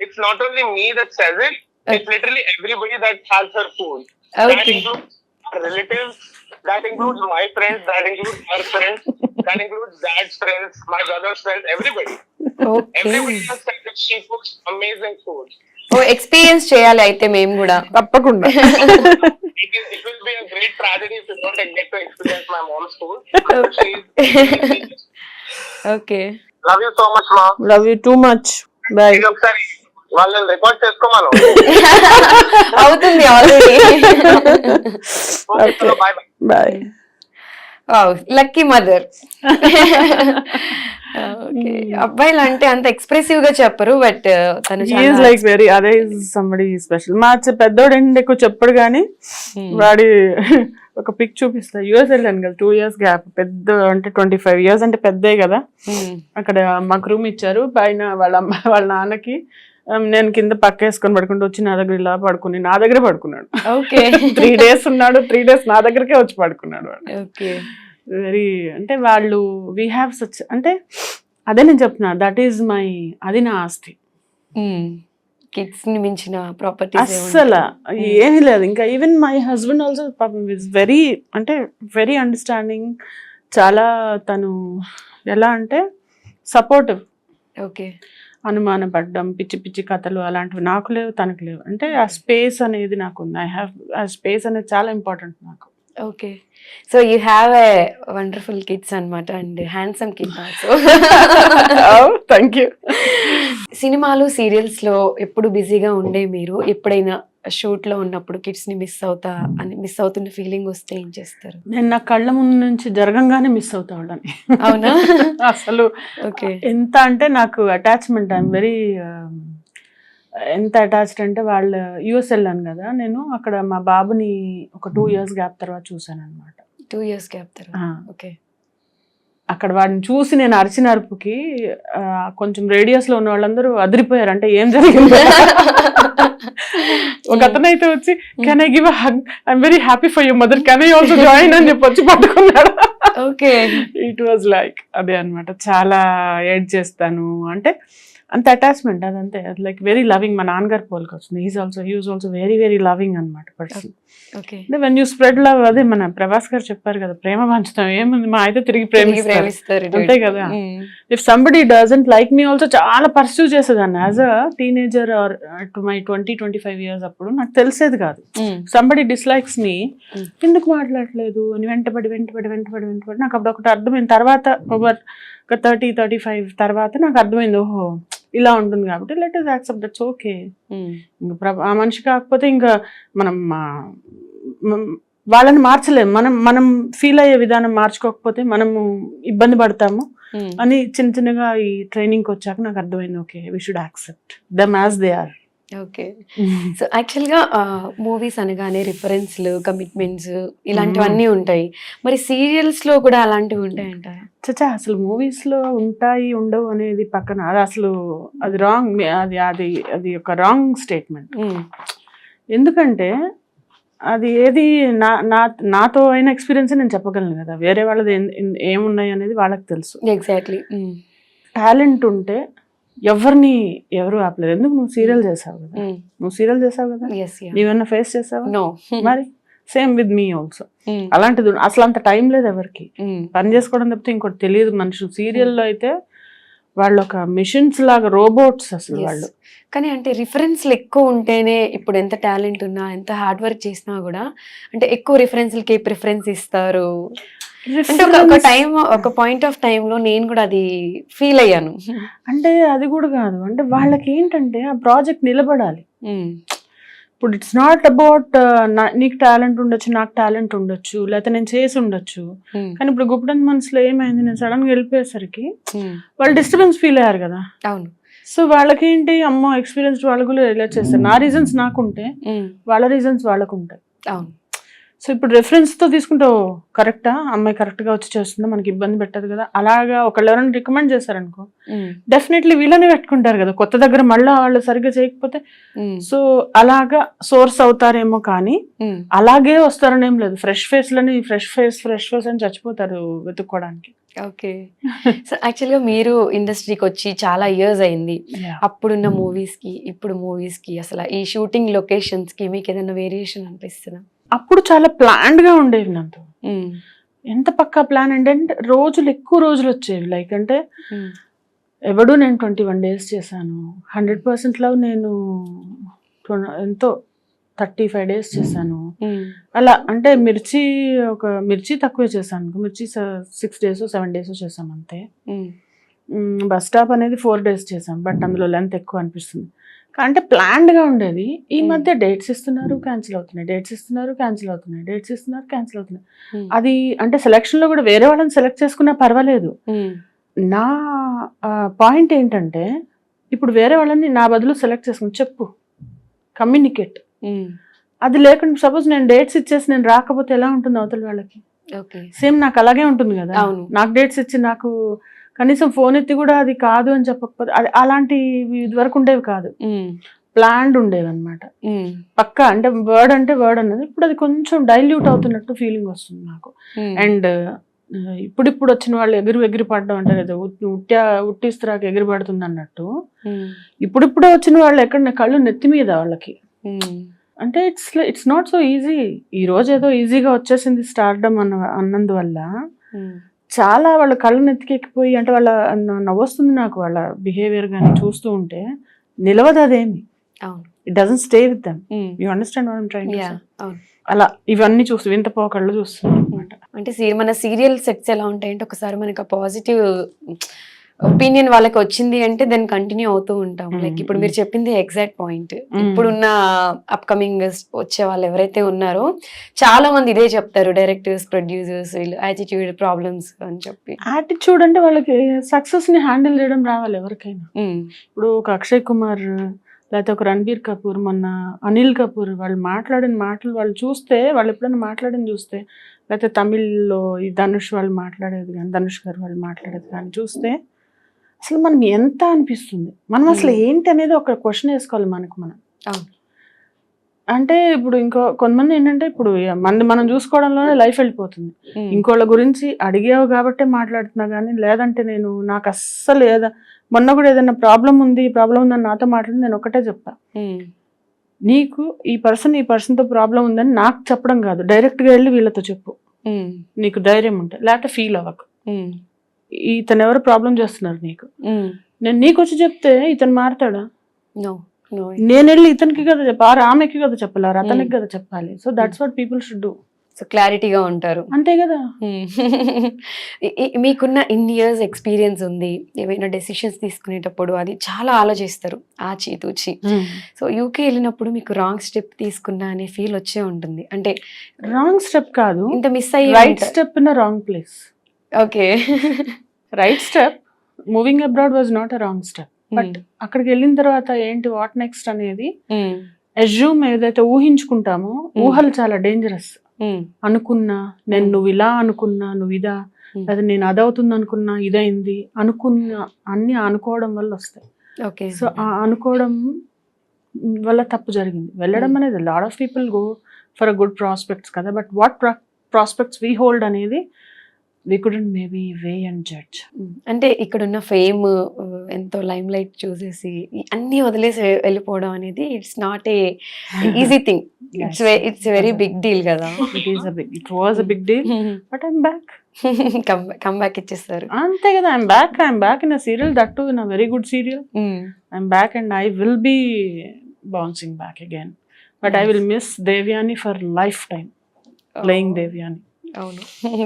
S3: it's not only me that says it, it's literally everybody that has her food. That
S1: Okay.
S3: includes her relatives, that includes my friends, that includes her friends, that includes dad's friends, my brother's friends, everybody.
S1: Okay.
S3: Everybody has said that she cooks amazing food.
S1: ఓ experience చేయాలి అయితే మేము కూడా.
S2: తప్పకుండా.
S3: It will be a great tragedy if you don't get to experience my mom's food.
S1: Okay.
S3: Love you so much, mom.
S2: Love you too much. Bye.
S3: ఇది ఒకసారి వాళ్ళని record చేసుకోమను.
S1: అవుతుంది already.
S3: Okay, bye bye.
S2: Bye.
S1: Lucky mother. Okay. అబ్బాయిలు అంటే అంత expressive గా చెప్పరు, but తను
S2: He is like very, అదే somebody special. మా పెద్దోడు ఏంటి ఎక్కువ చెప్పడు కానీ వాడి ఒక పిక్ చూపిస్తా. యూఎస్ వెళ్ళాను కదా, 2 years గ్యాప్. పెద్ద అంటే 25 years అంటే పెద్దే కదా. అక్కడ మాకు రూమ్ ఇచ్చారు. పైన వాళ్ళ నాన్నకి, నేను కింద పక్క వేసుకొని పడుకుంటూ వచ్చి నా దగ్గర ఇలా పడుకుని నా దగ్గరే పడుకున్నాడు.
S1: ఓకే.
S2: 3 days ఉన్నాడు. 3 days నా దగ్గరకే వచ్చి పడుకున్నాడు వాడు.
S1: ఓకే.
S2: వెరీ అంటే వాళ్ళు వీ హ్యావ్ సచ్, అంటే అదే నేను చెప్తున్నా, దట్ ఈజ్ మై, అది నా ఆస్తి.
S1: కిడ్స్ ని మించిన ప్రాపర్టీస్
S2: అస్సలు ఏమీ లేదు. ఇంకా ఈవెన్ మై హస్బెండ్ ఆల్సో పాపం ఇస్ వెరీ, అంటే వెరీ అండర్స్టాండింగ్. చాలా తను ఎలా అంటే సపోర్టివ్.
S1: ఓకే.
S2: అనుమానపడ్డం, పిచ్చి పిచ్చి కథలు అలాంటివి నాకు లేవు, తనకు లేవు. అంటే ఆ స్పేస్ అనేది నాకు ఉంది. ఐ హ్యావ్ ఆ స్పేస్ అనేది చాలా ఇంపార్టెంట్ నాకు.
S1: Okay. So you have a wonderful kids అన్నమాట, and handsome kid also.
S2: Thank you.
S1: సినిమాలు సీరియల్స్ లో ఎప్పుడు బిజీగా ఉండే మీరు ఎప్పుడైనా షూట్ లో ఉన్నప్పుడు కిడ్స్ ని మిస్ అవుతున్న ఫీలింగ్ వస్తే ఏం చేస్తారు?
S2: నేను నా కళ్ళ ముందు నుంచి జరగంగానే మిస్ అవుతా వాళ్ళని.
S1: అవునా?
S2: అసలు
S1: ఓకే.
S2: ఎంత అంటే నాకు అటాచ్మెంట్, ఐఎమ్ వెరీ, ఎంత అటాచ్డ్ అంటే వాళ్ళ యూఎస్ వెళ్ళాను కదా నేను, అక్కడ మా బాబుని ఒక 2 years గ్యాప్ తర్వాత చూసాను అనమాట.
S1: 2 years గ్యాప్ తర్వాత. ఓకే.
S2: అక్కడ వాడిని చూసి నేను అరిచిన అరుపుకి కొంచెం రేడియస్ లో ఉన్న వాళ్ళందరూ అదిరిపోయారు. అంటే ఏం జరిగింది? ఒక అతనైతే వచ్చి, can I give a hug, I'm very happy for your mother, can I also join అని చెప్పి వచ్చి పట్టుకున్నాడు.
S1: ఓకే.
S2: ఇట్ వాజ్ లైక్ అదే అనమాట. చాలా ఏడ్ చేస్తాను అంటే అంత అటాచ్మెంట్, అదంతే. Like very loving. మా నాన్నగారు పోలికి వస్తుంది. He was also very very loving అనమాట పర్సన్.
S1: ఓకే.
S2: అంటే వెన్ యూ స్ప్రెడ్ లవ్, అదే మన ప్రభాస్ గారు చెప్పారు కదా, ప్రేమ పంచుతాం, ఏముంది మా అయితే తిరిగి ప్రేమిస్తారు, అంతే కదా. If somebody doesn't like me also చాలా పర్స్యూ చేసేదాన్ని as a teenager are to my 20-25 years. అప్పుడు నాకు తెలిసేది కాదు. సంబడి డిస్లైక్స్ మీ, ఎందుకు మాట్లాడలేదు అని వెంటబడి నాకు అప్పుడు ఒకటి అర్థమైంది. తర్వాత ఓవర్ 30-35 తర్వాత నాకు అర్థమైంది, ఓహో ఇలా ఉంటుంది కాబట్టి let us accept, that's okay. ఇంకా ఆ మనిషి కాకపోతే ఇంకా మనం వాళ్ళని మార్చలేము. మనం ఫీల్ అయ్యే విధానం మార్చుకోకపోతే మనము ఇబ్బంది పడతాము అని చిన్నగా ఈ ట్రైనింగ్కి వచ్చాక నాకు అర్థమైంది, okay we should accept them as they are.
S1: Okay. So యాక్చువల్గా మూవీస్ అనగానే రిఫరెన్స్లు, కమిట్మెంట్స్ ఇలాంటివన్నీ ఉంటాయి. మరి సీరియల్స్ లో కూడా అలాంటివి ఉంటాయంటారా?
S2: చచ్చా, అసలు మూవీస్ లో ఉంటాయి ఉండవు అనేది పక్కన, అది అసలు అది రాంగ్. అది ఒక రాంగ్ స్టేట్మెంట్. ఎందుకంటే అది ఏది నాతో అయిన ఎక్స్పీరియన్స్ నేను చెప్పగలను కదా. వేరే వాళ్ళది ఏమున్నాయి అనేది వాళ్ళకి తెలుసు.
S1: ఎగ్జాక్ట్లీ.
S2: టాలెంట్ ఉంటే ఎవరు ఆపలేదు. ఎందుకు? నువ్వు సీరియల్ చేసావు కదా, నువ్వు సీరియల్ చేసావు కదా, నీవేమన్నా ఫేస్ చేసావా?
S1: నో.
S2: మరి సేమ్ విత్ మీ ఆల్సో. అలాంటిది అసలు అంత టైం లేదు ఎవరికి, పని చేసుకోవడం తప్పితే ఇంకోటి తెలియదు మనుషులు. సీరియల్లో అయితే వాళ్ళు ఒక మిషన్స్ లాగా, రోబోట్స్ అసలు వాళ్ళు.
S1: కానీ అంటే రిఫరెన్స్లు ఎక్కువ ఉంటేనే, ఇప్పుడు ఎంత టాలెంట్ ఉన్నా ఎంత హార్డ్ వర్క్ చేసినా కూడా అంటే ఎక్కువ రిఫరెన్స్లకి ప్రిఫరెన్స్ ఇస్తారు. అంటే ఒక టైం, ఒక పాయింట్ ఆఫ్ టైమ్ లో నేను కూడా అది ఫీల్ అయ్యాను.
S2: అంటే అది కూడా కాదు, అంటే వాళ్ళకి ఏంటంటే ఆ ప్రాజెక్ట్ నిలబడాలి. ఇప్పుడు ఇట్స్ నాట్ అబౌట్ నీకు టాలెంట్ ఉండొచ్చు, నాకు టాలెంట్ ఉండొచ్చు, లేకపోతే నేను చేసి ఉండొచ్చు. కానీ ఇప్పుడు గుప్టన్ మనసులో ఏమైంది, నేను సడన్ గా వెళ్ళిపోయేసరికి వాళ్ళు డిస్టర్బెన్స్ ఫీల్ అయ్యారు కదా.
S1: అవును.
S2: సో వాళ్ళకేంటి, అమ్మో ఎక్స్పీరియన్స్డ్ వాళ్ళు కూడా రిలేట్ చేస్తారు. నా రీజన్స్ నాకుంటే వాళ్ళ రీజన్స్ వాళ్ళకు ఉంటాయి.
S1: అవును.
S2: సో ఇప్పుడు రెఫరెన్స్ తో తీసుకుంటే కరెక్టా, అమ్మాయి కరెక్ట్ గా వచ్చి చేస్తుందా, మనకి ఇబ్బంది పెట్టదు కదా. అలాగా ఒకళ్ళు ఎవరైనా రికమెండ్ చేశారనుకో, డెఫినెట్లీ వీళ్ళనే పెట్టుకుంటారు కదా కొత్త దగ్గర, మళ్ళీ వాళ్ళు సరిగ్గా చేయకపోతే. సో అలాగా సోర్స్ అవుతారేమో, కానీ అలాగే వస్తారని ఏం లేదు. ఫ్రెష్ ఫేస్ అని చచ్చిపోతారు వెతుక్కోవడానికి.
S1: ఓకే. సో యాక్చువల్గా మీరు ఇండస్ట్రీకి వచ్చి చాలా ఇయర్స్ అయింది. అప్పుడున్న మూవీస్ కి ఇప్పుడు మూవీస్ కి అసలు ఈ షూటింగ్ లొకేషన్స్ కి మీకు ఏదైనా వేరియేషన్ అనిపిస్తుందా?
S2: అప్పుడు చాలా ప్లాన్డ్ గా ఉండేవి నాతో. ఎంత పక్కా ప్లాన్ అంటే ఎక్కువ రోజులు వచ్చేవి. లైక్ అంటే ఎవడు నేను 21 days చేశాను, 100% లవ్ నేను ఎంతో 35 days చేశాను. అలా అంటే మిర్చి తక్కువే చేశాను, మిర్చి 6 days 7 days చేసాం అంతే. బస్ స్టాప్ అనేది 4 days చేసాం, బట్ అందులో లెంత్ ఎక్కువ అనిపిస్తుంది. అంటే ప్లాన్డ్ గా ఉండేది. ఈ మధ్య డేట్స్ ఇస్తున్నారు, క్యాన్సిల్ అవుతున్నాయి, డేట్స్ ఇస్తున్నారు, క్యాన్సిల్ అవుతున్నాయి, డేట్స్ ఇస్తున్నారు, క్యాన్సిల్ అవుతున్నాయి. అది అంటే సెలక్షన్ లో కూడా వేరే వాళ్ళని సెలెక్ట్ చేసుకున్నా పర్వాలేదు. నా పాయింట్ ఏంటంటే, ఇప్పుడు వేరే వాళ్ళని నా బదులు సెలెక్ట్ చేసుకుని చెప్పు, కమ్యూనికేట్. అది లేకుండా సపోజ్ నేను డేట్స్ ఇచ్చేసి నేను రాకపోతే ఎలా ఉంటుంది అవతల వాళ్ళకి? సేమ్ నాకు అలాగే ఉంటుంది కదా. నాకు డేట్స్ ఇచ్చి నాకు కనీసం ఫోన్ ఎత్తి కూడా అది కాదు అని చెప్పకపోతే, అది అలాంటివి ఇదివరకు ఉండేవి కాదు, ప్లాన్డ్ ఉండేవి అనమాట. పక్కా అంటే వర్డ్ అన్నది ఇప్పుడు అది కొంచెం డైల్యూట్ అవుతున్నట్టు ఫీలింగ్ వస్తుంది నాకు. అండ్ ఇప్పుడు వచ్చిన వాళ్ళు ఎగిరి పడడం అంటే కదా, ఉట్టిస్తరాకు ఎగిరి పడుతుంది అన్నట్టు. ఇప్పుడిప్పుడే వచ్చిన వాళ్ళు ఎక్కడ కళ్ళు నెత్తి మీద వాళ్ళకి. అంటే ఇట్స్ నాట్ సో ఈజీ. ఈ రోజు ఏదో ఈజీగా వచ్చేసింది స్టార్డమ్ అన్నందువల్ల చాలా వాళ్ళ కళ్ళు నెత్తికెక్కిపోయి, అంటే వాళ్ళ నవ్వొస్తుంది నాకు వాళ్ళ బిహేవియర్ కానీ చూస్తూ ఉంటే. నిలవదు అదేమి, it doesn't stay with them. You understand what I'm trying to say? అలా ఇవన్నీ చూస్తూ వింత పోకళ్ళు చూస్తుంది అనమాట.
S1: అంటే మన సీరియల్ సెట్స్ ఎలా ఉంటాయంటే, ఒకసారి మనకు పాజిటివ్ ఒపీనియన్ వాళ్ళకి వచ్చింది అంటే దాన్ని కంటిన్యూ అవుతూ ఉంటాం. లైక్ ఇప్పుడు మీరు చెప్పింది ఎగ్జాక్ట్ పాయింట్. ఇప్పుడున్న అప్కమింగ్ వచ్చే వాళ్ళు ఎవరైతే ఉన్నారో చాలా మంది ఇదే చెప్తారు, డైరెక్టర్స్, ప్రొడ్యూసర్స్, వీళ్ళు యాటిట్యూడ్ ప్రాబ్లమ్స్ అని చెప్పి.
S2: యాటిట్యూడ్ అంటే వాళ్ళకి సక్సెస్ ని హ్యాండిల్ చేయడం రావాలి ఎవరికైనా. ఇప్పుడు ఒక అక్షయ్ కుమార్, లేకపోతే ఒక రణబీర్ కపూర్, మొన్న అనిల్ కపూర్, వాళ్ళు మాట్లాడిన మాటలు వాళ్ళు చూస్తే, వాళ్ళు ఎప్పుడైనా మాట్లాడిన చూస్తే, లేకపోతే తమిళ్లో ఈ ధనుష్ వాళ్ళు మాట్లాడేది కానీ, ధనుష్ గారు వాళ్ళు మాట్లాడేది కానీ చూస్తే అసలు మనం ఎంత అనిపిస్తుంది. మనం అసలు ఏంటి అనేది ఒక క్వశ్చన్ వేసుకోవాలి మనకు మనం. అంటే ఇప్పుడు కొంతమంది ఏంటంటే, ఇప్పుడు మనం చూసుకోవడంలోనే లైఫ్ వెళ్ళిపోతుంది. ఇంకోళ్ళ గురించి అడిగావు కాబట్టే మాట్లాడుతున్నా కానీ, లేదంటే నాకు అస్సలు మొన్న కూడా ఏదైనా ప్రాబ్లం ఉందని నాతో మాట్లాడి నేను ఒకటే చెప్పా, నీకు ఈ పర్సన్తో ప్రాబ్లం ఉందని నాకు చెప్పడం కాదు, డైరెక్ట్గా వెళ్ళి వీళ్ళతో చెప్పు, నీకు ధైర్యం ఉంటే. లేకపోతే ఫీల్ అవ్వకు, ఇతను ఎవరు ప్రాబ్లం చేస్తున్నారు నీకు, నేను నీకు వచ్చి చెప్తే ఇతను మారుతాడా? నేను వెళ్ళి ఇతనికి కదా చెప్పాలి, ఆమెకి కదా చెప్పాలి, అతనికి కదా చెప్పాలి. So that's what people should do.
S1: So క్లారిటీగా ఉంటారు, అంతే కదా. మీకున్న ఇన్ని ఇయర్స్ ఎక్స్పీరియన్స్ ఉంది, ఏమైనా డెసిషన్స్ తీసుకునేటప్పుడు అది చాలా ఆలోచిస్తారు ఆచితూచి. సో యూకే వెళ్ళినప్పుడు మీకు రాంగ్ స్టెప్ తీసుకున్నా అనే ఫీల్ వచ్చే ఉంటుంది. అంటే
S2: రాంగ్ స్టెప్ కాదు,
S1: ఇంత మిస్ అయ్యి
S2: right step in wrong place.
S1: Okay,
S2: right step, moving abroad was not a wrong step. But అక్కడికి వెళ్ళిన తర్వాత ఏంటి, వాట్ నెక్స్ట్ అనేది అజ్యూమ్ ఏదైతే ఊహించుకుంటామో, ఊహలు చాలా డేంజరస్. అనుకున్నా నువ్వు ఇలా అనుకున్నా, నువ్వు ఇదా, లేదా నేను అదవుతుంది అనుకున్నా, ఇదైంది అనుకున్నా, అన్ని అనుకోవడం వల్ల వస్తాయి. సో ఆ అనుకోవడం వల్ల తప్పు జరిగింది. వెళ్ళడం అనేది lot of people go for a good prospects కదా, but what prospects we hold అనేది we couldn't maybe weigh and judge.
S1: అంటే ఇక్కడున్న ఫేమ్ ఎంతో లైమ్ లైట్ చూసేసి అన్ని వదిలేసి వెళ్ళిపోవడం అనేది it's not a easy thing. It's very big deal కదా.
S2: It was a big deal, but I'm back.
S1: Come back ఇచ్చేస్తారు.
S2: అంతే కదా, I'm back in a serial, that too in a very good serial. I'm back and I will be bouncing back again, but I will miss Devyani for lifetime, playing Devyani.
S1: అవును,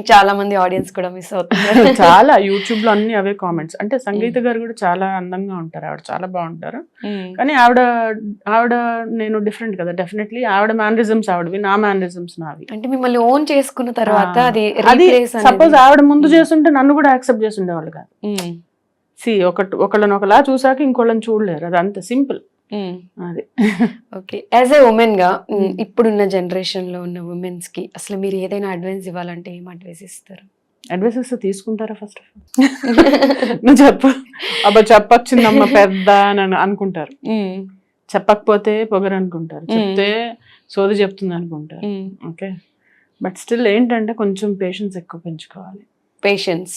S1: చాలా మంది audience కూడా miss అవుతున్నారు.
S2: చాలా YouTube లో అన్ని అవే comments. అంటే సంగీత గారు కూడా చాలా అందంగా ఉంటారు, ఆవిడ చాలా బాగుంటారు. కానీ ఆవిడ నేను డిఫరెంట్ కదా, డెఫినెట్లీ ఆవిడ మేనరిజమ్స్ ఆవిడవి, నా మేనరిజమ్స్ నావి.
S1: అంటే మిమ్మల్ని ఓన్ చేసుకున్న తర్వాత అది
S2: సపోజ్ ఆవిడ ముందు చేస్తుంటే నన్ను కూడా యాక్సెప్ట్ చేసి ఉండేవాళ్ళు కాదు. ఒకళ్ళని ఒకలా చూసాక ఇంకోళ్ళని చూడలేరు, అది అంత సింపుల్. అది
S1: ఓకే. యాజ్ ఏ ఉమెన్ గా ఇప్పుడున్న జనరేషన్ లో ఉన్న ఉమెన్స్ కి అసలు మీరు ఏదైనా అడ్వైస్ ఇవ్వాలంటే ఏం అడ్వైస్ ఇస్తారు?
S2: అడ్వైస్ ఇస్తే తీసుకుంటారా? ఫస్ట్ ఆఫ్ ఆల్ నువ్వు చెప్పు, అబ్బా చెప్పొచ్చిందమ్మ పెద్ద అని అనుకుంటారు. చెప్పకపోతే పొగరు అనుకుంటారు, చెప్తే సోది చెప్తుంది అనుకుంటారు. ఓకే, బట్ స్టిల్ ఏంటంటే కొంచెం పేషెన్స్ ఎక్కువ పెంచుకోవాలి.
S1: పేషెన్స్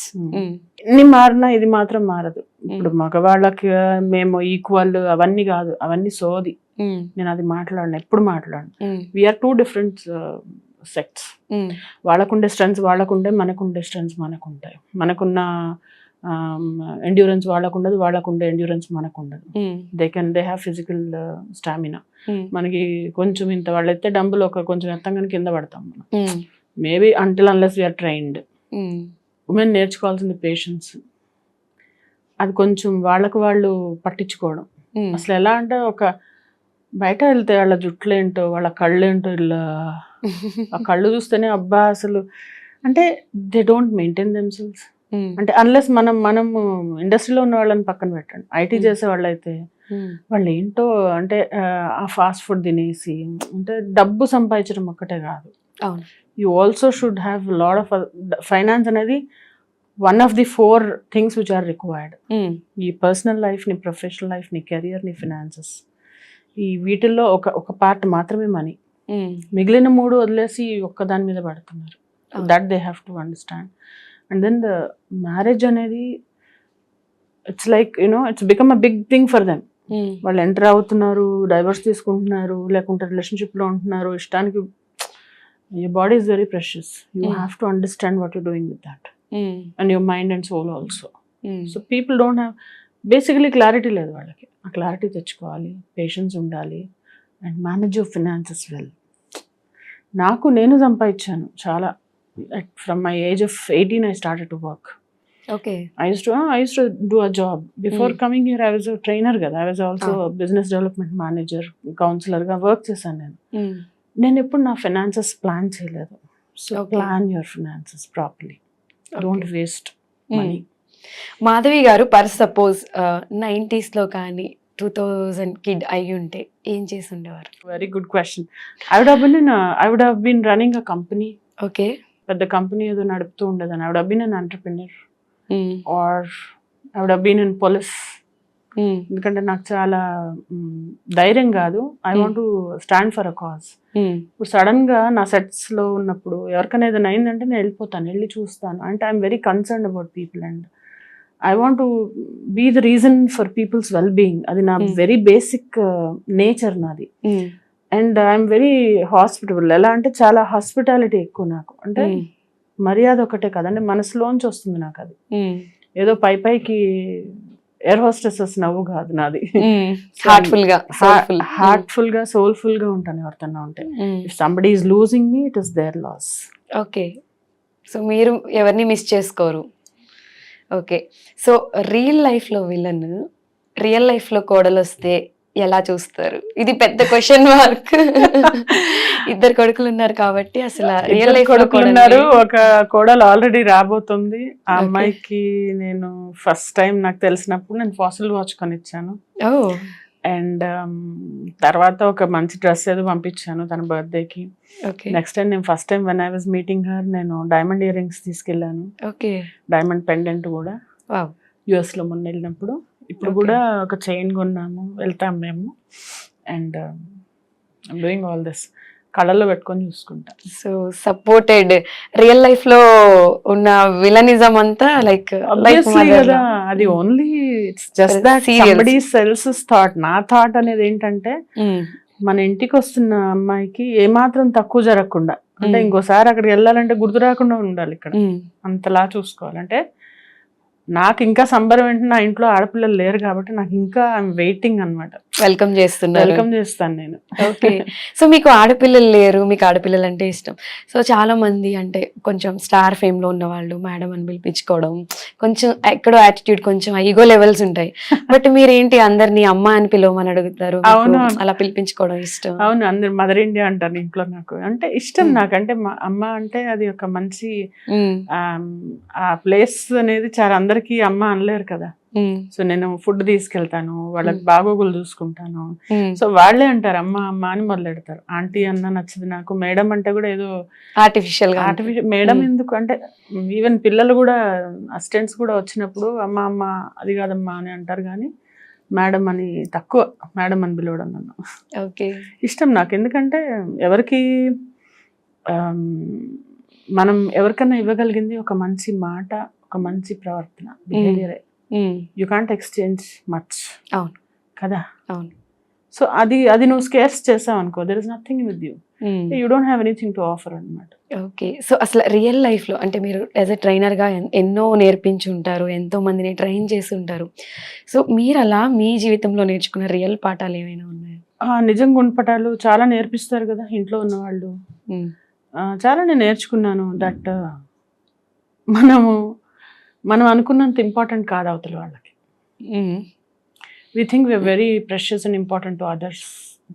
S2: ఎన్ని మారినా ఇది మాత్రం మారదు. ఇప్పుడు మగవాళ్ళకి మేము ఈక్వల్ అవన్నీ కాదు, అవన్నీ సోది. నేను అది మాట్లాడను, ఎప్పుడు మాట్లాడను. We're 2 different sects. వాళ్ళకుండే స్ట్రెంగ్స్ వాళ్ళకుండే, మనకుండే స్ట్రెంగ్స్ మనకుంటాయి. మనకున్న ఎండ్యూరెన్స్ వాళ్ళకుండదు, వాళ్ళకుండే ఎండ్యూరెన్స్ మనకుండదు. They have physical stamina. మనకి కొంచెం ఇంత వాళ్ళైతే డంబులు కొంచెం ఎత్తంగానే కింద పడతాం మనం. Maybe until unless we're trained. Women నేర్చుకోవాల్సింది పేషెన్స్. అది కొంచెం వాళ్ళకు వాళ్ళు పట్టించుకోవడం. అసలు ఎలా అంటే ఒక బయట వెళ్తే వాళ్ళ జుట్లేంటో, వాళ్ళ కళ్ళేంటో, ఇలా ఆ కళ్ళు చూస్తేనే అబ్బా అసలు అంటే దే డోంట్ మెయింటైన్ దెమ్సెల్వ్స్. అంటే అన్లెస్ మనము ఇండస్ట్రీలో ఉన్న వాళ్ళని పక్కన పెట్టండి, ఐటీ చేసే వాళ్ళు అయితే వాళ్ళు ఏంటో అంటే ఆ ఫాస్ట్ ఫుడ్ తినేసి అంటే డబ్బు సంపాదించడం ఒక్కటే కాదు. You also should have lot of finance అనేది one of the 4 things which are required. ఈ పర్సనల్ లైఫ్, నీ ప్రొఫెషనల్ లైఫ్, నీ కెరియర్, నీ ఫినాన్సెస్, ఈ వీటిల్లో ఒక పార్ట్ మాత్రమే మనీ. మిగిలిన 3 వదిలేసి ఒక్క దాని మీద పడుతున్నారు. That they have to understand. And then the marriage అనేది it's like it's become a big thing for them. వాళ్ళు ఎంటర్ అవుతున్నారు, డైవర్స్ తీసుకుంటున్నారు, లేకుంటే రిలేషన్షిప్లో ఉంటున్నారు ఇష్టానికి. Your body is very precious. You have to understand what you're doing with that. And your mind and soul also. So people don't have basically clarity లేదు వాళ్ళకి. ఆ క్లారిటీ తెచ్చుకోవాలి, పేషెన్స్ ఉండాలి, and manage your finances well. నేను సంపాదించాను చాలా. From my age of 18 I started to work.
S1: Okay.
S2: I used to do a job. Before coming here I was a trainer కదా. I was also a business development manager, counselor గా work చేశాను నేను ఎప్పుడు నా finances plan చేయలేదు. So plan your finances properly, don't waste money.
S1: Madhavi గారు per suppose 90s లో కానీ 2000 కిడ్ అయ్యి ఉంటే ఏం చేసి ఉండేవారు?
S2: Very good question. I would have been running a company.
S1: Okay,
S2: పెద్ద కంపెనీ ఏదో నడుపుతూ ఉండేదాన్ని. I would have been an entrepreneur or I would have been in police. ఎందుకంటే నాకు చాలా ధైర్యం కాదు. I want to stand for a cause. ఇప్పుడు సడన్ గా నా సెట్స్ లో ఉన్నప్పుడు ఎవరికైనా ఏదైనా అయిందంటే నేను వెళ్ళిపోతాను, వెళ్ళి చూస్తాను. అంటే I'm very concerned about people and I want to be the reason for people's well being. అది నా వెరీ బేసిక్ నేచర్ నాది. And I'm very hospitable. ఎలా అంటే చాలా హాస్పిటాలిటీ ఎక్కువ నాకు. అంటే మర్యాద ఒకటే కదండి, మనసులోంచి వస్తుంది నాకు. అది ఏదో పైకి ఎయిర్ హోస్టెసెస్ నవ్వు కాదు నాది. హార్ట్ఫుల్ గా సోల్ఫుల్ గా ఉంటాను ఎవరితోనా ఉంటే. If somebody is losing me, it is their loss.
S1: Okay, so మీరు ఎవరిని మిస్ చేసుకోరు. ఓకే, సో రియల్ లైఫ్ లో విలన్, రియల్ లైఫ్ లో కోడలు వస్తే ఎలా చూస్తారు? ఇది పెద్ద క్వశ్చన్ మార్క్. 2 కొడుకులు ఉన్నారు కాబట్టి అసలు రియల్ లైఫ్
S2: కొడుకులు ఉన్నారు, ఒక కోడలు ఆల్రెడీ రాబోతుంది. ఆ అమ్మాయికి నేను ఫస్ట్ టైం నాకు తెలిసినప్పుడు నేను ఫాసిల్ వాచ్ కొనిచ్చాను. అండ్ తర్వాత ఒక మంచి డ్రెస్ ఏదో పంపించాను తన బర్త్డేకి. నెక్స్ట్ టైం నేను first time when I was meeting her నేను డైమండ్ ఇయర్ రింగ్స్ తీసుకెళ్ళాను, డైమండ్ పెండెంట్ కూడా US లో మొన్న వెళ్ళినప్పుడు. ఇప్పుడు కూడా ఒక చైన్ కొన్నాము, వెళ్తాం మేము. And I'm doing all this. కళ్ళల్లో పెట్టుకొని చూసుకుంటా.
S1: సో సపోర్టెడ్ రియల్ లైఫ్ లో ఉన్న విలనిజం అంతా లైక్
S2: Obviously కదా, అది only just that somebody else's thought. నా థాట్ అనేది ఏంటంటే మన ఇంటికి వస్తున్న అమ్మాయికి ఏమాత్రం తక్కువ జరగకుండా, అంటే ఇంకోసారి అక్కడికి వెళ్ళాలంటే గుర్తు రాకుండా ఉండాలి ఇక్కడ, అంతలా చూసుకోవాలంటే. నాకు ఇంకా సంబరం ఏంటంటే నా ఇంట్లో ఆడపిల్లలు లేరు కాబట్టి నాకు ఇంకా ఐఎమ్ వెయిటింగ్ అనమాట.
S1: వెల్కమ్ చేస్తున్నారు.
S2: వెల్కమ్ చేస్తాను నేను.
S1: ఓకే. సో మీకు ఆడపిల్లలు లేరు, మీకు ఆడపిల్లలు అంటే ఇష్టం. సో చాలా మంది అంటే కొంచెం స్టార్ ఫేమ్ లో ఉన్న వాళ్ళు మేడం అని పిలిపించుకోవడం, కొంచెం ఎక్కడో యాటిట్యూడ్, కొంచెం ఈగో లెవెల్స్ ఉంటాయి. బట్ మీరేంటి అందరినీ అమ్మ అని పిలవమని అడుగుతారు,
S2: అవును,
S1: అలా పిలిపించుకోవడం ఇష్టం.
S2: అవును, అందరు మదర్ ఇండియా అంటారు ఇంట్లో. నాకు అంటే ఇష్టం. నాకంటే అమ్మ అంటే అది ఒక మంచి ఆ ప్లేస్ అనేది చాలా, అందరికీ అమ్మ అనలేరు కదా. సో నేను ఫుడ్ తీసుకెళ్తాను, వాళ్ళకి బాగోగులు చూసుకుంటాను. సో వాళ్ళే అంటారు అమ్మ అమ్మ అని మొదలెడతారు. ఆంటీ అన్న నచ్చదు నాకు, మేడం అంటే కూడా ఏదో
S1: ఆర్టిఫిషియల్
S2: మేడం ఎందుకు అంటే, ఈవెన్ పిల్లలు కూడా అసిస్టెంట్స్ కూడా వచ్చినప్పుడు అమ్మ అమ్మ అది కాదమ్మా అని అంటారు, కానీ మేడం అని తక్కువ, మేడం అని పిలవడం నన్ను.
S1: ఓకే.
S2: ఇష్టం నాకు, ఎందుకంటే ఎవరికి మనం ఎవరికన్నా ఇవ్వగలిగింది ఒక మంచి మాట, ఒక మంచి ప్రవర్తన, బిహేవియరే. You can't exchange much.
S1: అవును
S2: కదా.
S1: అవును.
S2: సో అది నువ్వు స్కేర్స్ చేసావు అనుకో, there is nothing with you, you don't have anything to offer అనమాట.
S1: ఓకే. సో అసలు రియల్ లైఫ్ లో అంటే మీరు యాజ్ ఎ ట్రైనర్ గా ఎన్నో నేర్పించి ఉంటారు, ఎంతో మందిని ట్రైన్ చేసి ఉంటారు. సో మీరు అలా మీ జీవితంలో నేర్చుకున్న రియల్ పాఠాలు ఏమైనా ఉన్నాయా?
S2: నిజంగా గుణపాఠాలు చాలా నేర్పిస్తారు కదా ఇంట్లో ఉన్న వాళ్ళు. చాలా నేను నేర్చుకున్నాను. దట్ మనం అనుకున్నంత ఇంపార్టెంట్ కాదు అవతల వాళ్ళకి. We think we're very precious and important to others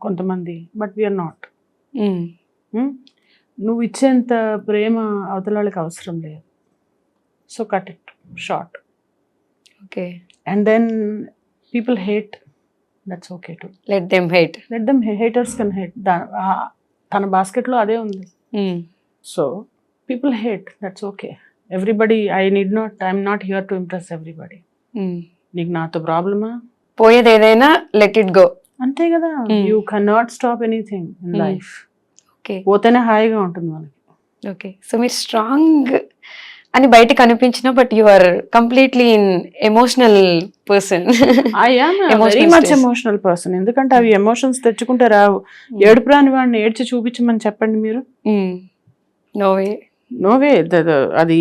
S2: కొంతమంది, బట్ వీఆర్ నాట్. నువ్వు ఇచ్చేంత ప్రేమ అవతల వాళ్ళకి అవసరం లేదు. So cut it short.
S1: Okay.
S2: And then people hate, that's okay to
S1: let them hate.
S2: Let them haters can hate. తన బాస్కెట్లో అదే ఉంది. So people hate, that's okay. Everybody, I'm not here to impress everybody. నీకు నాతో ప్రాబ్లమా,
S1: పోయేది ఏదైనా let it go,
S2: అంతే కదా. You can not stop anything in life.
S1: Okay.
S2: పోతేనే హాయిగా ఉంటుంది మనకి.
S1: ఓకే. సో మీరు స్ట్రాంగ్ అని బయటకు అనిపించిన, but you are completely in emotional person.
S2: I am very much emotional person. ఎందుకంటే అవి ఎమోషన్స్ తెచ్చుకుంటే రావు. ఏడుపు రాని వాడిని ఏడ్చి చూపించమని చెప్పండి మీరు. నోవే. అది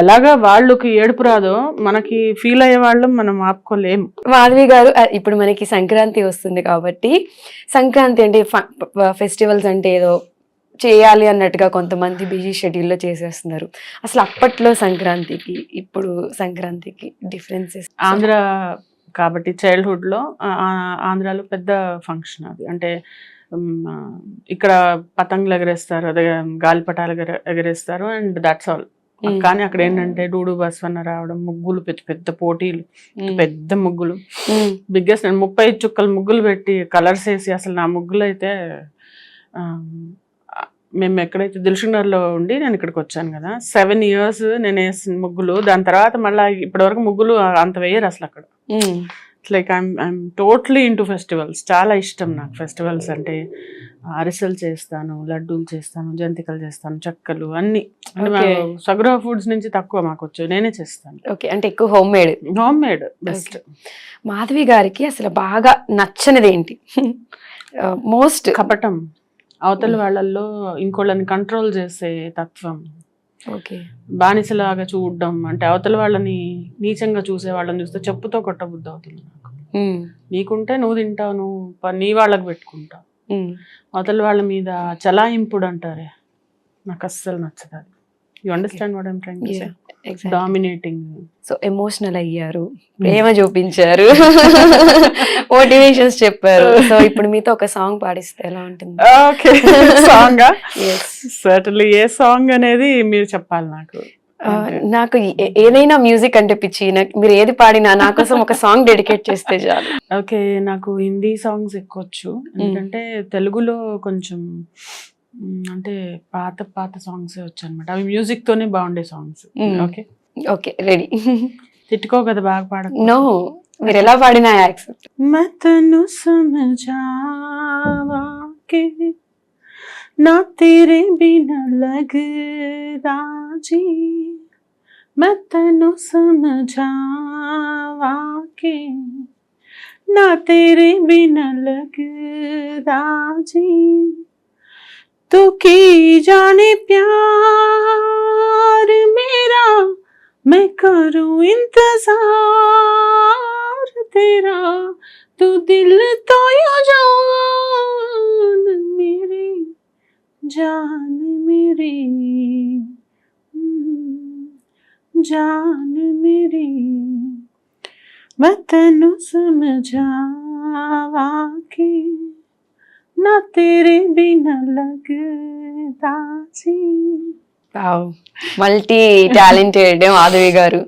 S2: ఎలాగా వాళ్ళకి ఏడుపు రాదో మనకి ఫీల్ అయ్యే వాళ్ళం మనం ఆపుకోలేము.
S1: మాధవి గారు, ఇప్పుడు మనకి సంక్రాంతి వస్తుంది కాబట్టి, సంక్రాంతి అంటే ఫెస్టివల్స్ అంటే ఏదో చేయాలి అన్నట్టుగా కొంతమంది బిజీ షెడ్యూల్లో చేసేస్తున్నారు. అసలు అప్పట్లో సంక్రాంతికి ఇప్పుడు సంక్రాంతికి డిఫరెన్సెస్?
S2: ఆంధ్ర కాబట్టి చైల్డ్హుడ్లో ఆంధ్రాలో పెద్ద ఫంక్షన్ అది. అంటే ఇక్కడ పతంగులు ఎగరేస్తారు, అదే గాలిపటాలు ఎగరేస్తారు, అండ్ దట్స్ ఆల్. కానీ అక్కడ ఏంటంటే డూడు బస్వన్న రావడం, ముగ్గులు, పెద్ద పెద్ద పోటీలు, పెద్ద ముగ్గులు, బిగ్గెస్ట్ 30 చుక్కల ముగ్గులు పెట్టి కలర్స్ వేసి, అసలు నా ముగ్గులు అయితే మేము ఎక్కడైతే దిల్షుక్నగర్లో ఉండి నేను ఇక్కడికి వచ్చాను కదా, 7 years నేను వేసిన ముగ్గులు. దాని తర్వాత మళ్ళీ ఇప్పటివరకు ముగ్గులు అంత వేయరు అసలు అక్కడ. Like I'm totally into festivals. చాలా ఇష్టం నాకు ఫెస్టివల్స్ అంటే. అరిసెలు చేస్తాను, లడ్డూలు చేస్తాను, జంతికలు చేస్తాను, చెక్కలు అన్ని. అంటే సగృహ ఫుడ్స్ నుంచి తక్కువ మాకు వచ్చు, నేనే చేస్తాను.
S1: ఓకే. అంటే ఎక్కువ హోమ్ మేడ్ బెస్ట్. మాధవి గారికి అసలు బాగా నచ్చనిది ఏంటి? మోస్ట్
S2: కపటం, అవతల వాళ్ళల్లో ఇంకోళ్ళని కంట్రోల్ చేసే తత్వం, బానిసలాగా చూడడం. అంటే అవతల వాళ్ళని నీచంగా చూసే వాళ్ళని చూస్తే చెప్పుతో కొట్టబుద్ధి అవుతుంది నాకు. నీకుంటే నువ్వు తింటావు, నువ్వు నీ వాళ్ళకి పెట్టుకుంటావు. అవతల వాళ్ళ మీద చలాయింపుడు అంటారే, నాకు అస్సలు నచ్చదు అది. You understand what I'm trying to say? Dominating. So
S1: emotional అయ్యారు, ప్రేమ చూపించారు, మోటివేషన్స్ చెప్పారు. సో ఇప్పుడు మీతో ఒక సాంగ్ పాడిస్తే ఎలా ఉంటుంది?
S2: ఓకే. Song certainly. ఏ సాంగ్ అనేది మీరు చెప్పాలి నాకు.
S1: నాకు ఏదైనా మ్యూజిక్ అంటే పిచ్చి. మీరు ఏది పాడినా నా కోసం ఒక సాంగ్ డెడికేట్ చేస్తే చాలు.
S2: ఓకే. నాకు హిందీ సాంగ్స్ ఎక్కువచ్చు, ఎందుకంటే తెలుగులో కొంచెం అంటే పాత సాంగ్స్ వచ్చు అనమాట. అవి మ్యూజిక్ తోనే బాగుండే సాంగ్స్. ఓకే.
S1: Okay, ready.
S2: తిట్టుకో కదా బాగా పాడ.
S1: నో, మీరు ఎలా పాడినా యాక్సెప్ట్.
S2: మతను సమజావా కే ना तेरे बिना लगदा जी मैं तेनू समझावा के ना तेरे बिना लगदा जी तू की जाने प्यार मेरा मैं करूं इंतजार तेरा तू दिल तो या जान मेरी जान मेरी जान मेरी मैं तेनू समझावा के ना तेरे बिना लगदा जी
S1: మల్టీ టాలెంటెడ్ మాధవి గారు.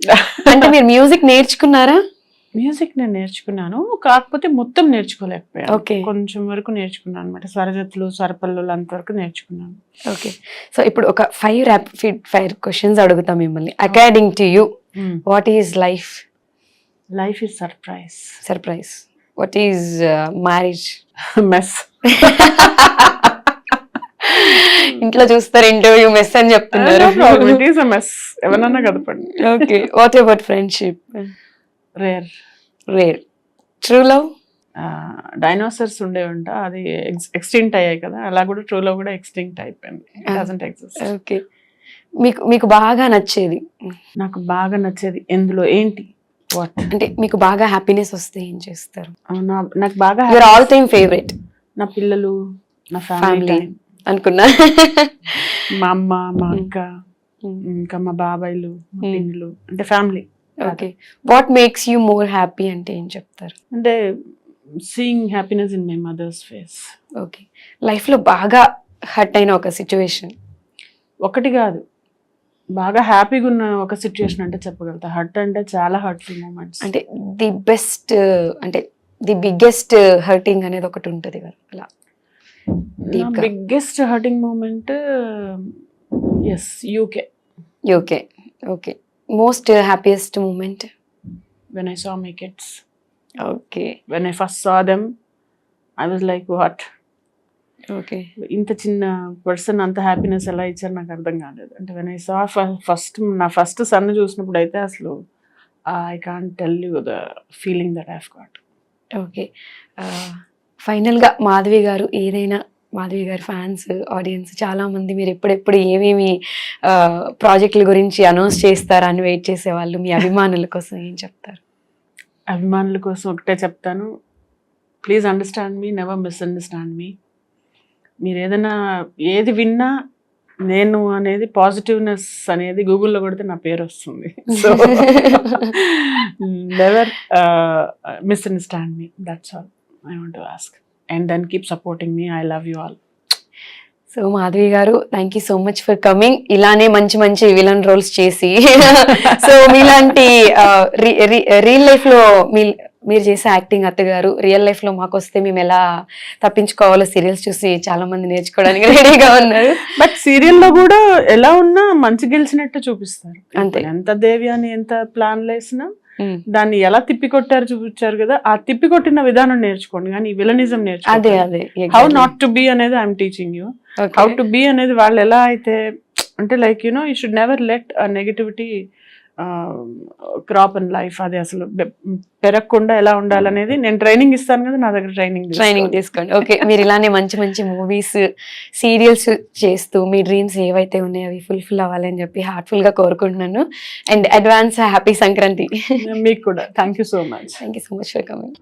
S1: అంటే మీరు మ్యూజిక్ నేర్చుకున్నారా?
S2: మ్యూజిక్ నేను నేర్చుకున్నాను, కాకపోతే మొత్తం నేర్చుకోలేకపోయాను.
S1: ఓకే.
S2: కొంచెం వరకు నేర్చుకున్నాను అనమాట. స్వరజతులు స్వరపల్లులు అంతవరకు నేర్చుకున్నాను.
S1: ఓకే. సో ఇప్పుడు ఒక 5 ర్యాపిడ్ ఫైర్ క్వశ్చన్స్ అడుగుతాం మిమ్మల్ని. According to you what is life?
S2: Life is surprise.
S1: Surprise. What is marriage?
S2: Mess.
S1: ఇంట్లో చూస్తారు ఇంటర్వ్యూ మెస్ అని చెప్తున్నారు.
S2: It is a mess. ఎవరన్నా కదపండి.
S1: Okay. What about friendship?
S2: Rare.
S1: Rare. True love?
S2: Dinosaurs ఉండేవంట, అది ఎక్స్టింక్ట్ అయ్యాయి కదా, అలా కూడా ట్రూ లవ్ కూడా ఎక్స్టింక్ట్ అయిపోయింది. Doesn't exist.
S1: ఓకే. మీకు బాగా నచ్చేది?
S2: నాకు బాగా నచ్చేది ఎందులో ఏంటి? వాట్
S1: అంటే మీకు బాగా హ్యాపీనెస్ వస్తే ఏం చేస్తారు?
S2: నాకు బాగా
S1: యువర్ ఆల్ టైమ్ ఫేవరెట్?
S2: నా పిల్లలు, నా ఫ్యామిలీ
S1: అనుకున్నా.
S2: మా అమ్మ, మా అక్క, ఇంకా మా బాబాయ్లు, మా పిన్నులు, అంటే family.
S1: Okay. What makes you more happy అంటే ఏం చెప్తారు?
S2: అంటే seeing happiness in my mother's face.
S1: Okay. Life లో బాగా హర్ట్ అయిన ఒక సిచ్యువేషన్?
S2: ఒకటి కాదు, బాగా హ్యాపీగా ఉన్న ఒక సిచ్యువేషన్ అంటే చెప్పగలుగుతా. హర్ట్ అంటే చాలా హర్ట్ఫుల్ మూమెంట్స్.
S1: అంటే ది బెస్ట్, అంటే ది బిగ్గెస్ట్ హర్టింగ్ అనేది ఒకటి ఉంటుంది కదా, అలా
S2: biggest hurting moment is UK.
S1: UK. Okay. Most happiest moment?
S2: when I saw my kids.
S1: Okay.
S2: when I first saw them I was like what.
S1: Okay.
S2: ఇంత చిన్న person అంత happiness ఎలా ఇచ్చారు నాకు అర్థం కాలేదు. అంటే when I saw నా ఫస్ట్ సన్ చూసినప్పుడు అయితే అసలు I can't tell you the feeling that I've got.
S1: Okay. ఫైనల్గా మాధవి గారు ఏదైనా, మాధవి గారి ఫ్యాన్స్, ఆడియన్స్ చాలా మంది మీరు ఎప్పుడెప్పుడు ఏమేమి ప్రాజెక్టుల గురించి అనౌన్స్ చేస్తారా అని వెయిట్ చేసేవాళ్ళు, మీ అభిమానుల కోసం ఏం చెప్తారు?
S2: అభిమానుల కోసం ఒకటే చెప్తాను, please understand me, never misunderstand మీ. మీరు ఏదైనా ఏది విన్నా నేను అనేది పాజిటివ్నెస్ అనేది గూగుల్లో కొడితే నా పేరు వస్తుంది. So never misunderstand me, that's all I want to ask. And then keep supporting me. I love you all.
S1: So Madhavi garu, thank you so much for coming. ఇలానే మంచి మంచి విలన్ రోల్స్ చేసి సో మీలాంటి రియల్ లైఫ్ లో మీరు చేసే acting అత్తగారు real life లో మాకు వస్తే మేము ఎలా తప్పించుకోవాలో సీరియల్స్ చూసి చాలా మంది నేర్చుకోవడానికి రెడీగా ఉన్నారు.
S2: బట్ సీరియల్లో కూడా ఎలా ఉన్నా మంచి గెలిచినట్టు చూపిస్తారు.
S1: అంతే.
S2: ఎంత దేవి అని ఎంత ప్లాన్లు వేసినా దాన్ని ఎలా తిప్పికొట్టారు చూపించారు కదా, ఆ తిప్పికొట్టిన విధానం నేర్చుకోండి, కానీ విలనిజం నేర్చుకోండి. హౌ నాట్ టు బీ అనేది I'm teaching you. How to be అనేది వాళ్ళు ఎలా అయితే, అంటే like you should never let negativity crop in life. అది అసలు పెరగకుండా ఎలా ఉండాలనేది నేను ట్రైనింగ్ ఇస్తాను కదా, నా దగ్గర ట్రైనింగ్
S1: తీసుకోండి. ఓకే. మీరు ఇలానే మంచి మంచి మూవీస్, సీరియల్స్ చేస్తూ మీ డ్రీమ్స్ ఏవైతే ఉన్నాయో అవి ఫుల్ఫిల్ అవ్వాలని చెప్పి హార్ట్ఫుల్ గా కోరుకుంటున్నాను. And advance happy Sankranti.
S2: మీకు కూడా thank you so much.
S1: Thank you so much for coming.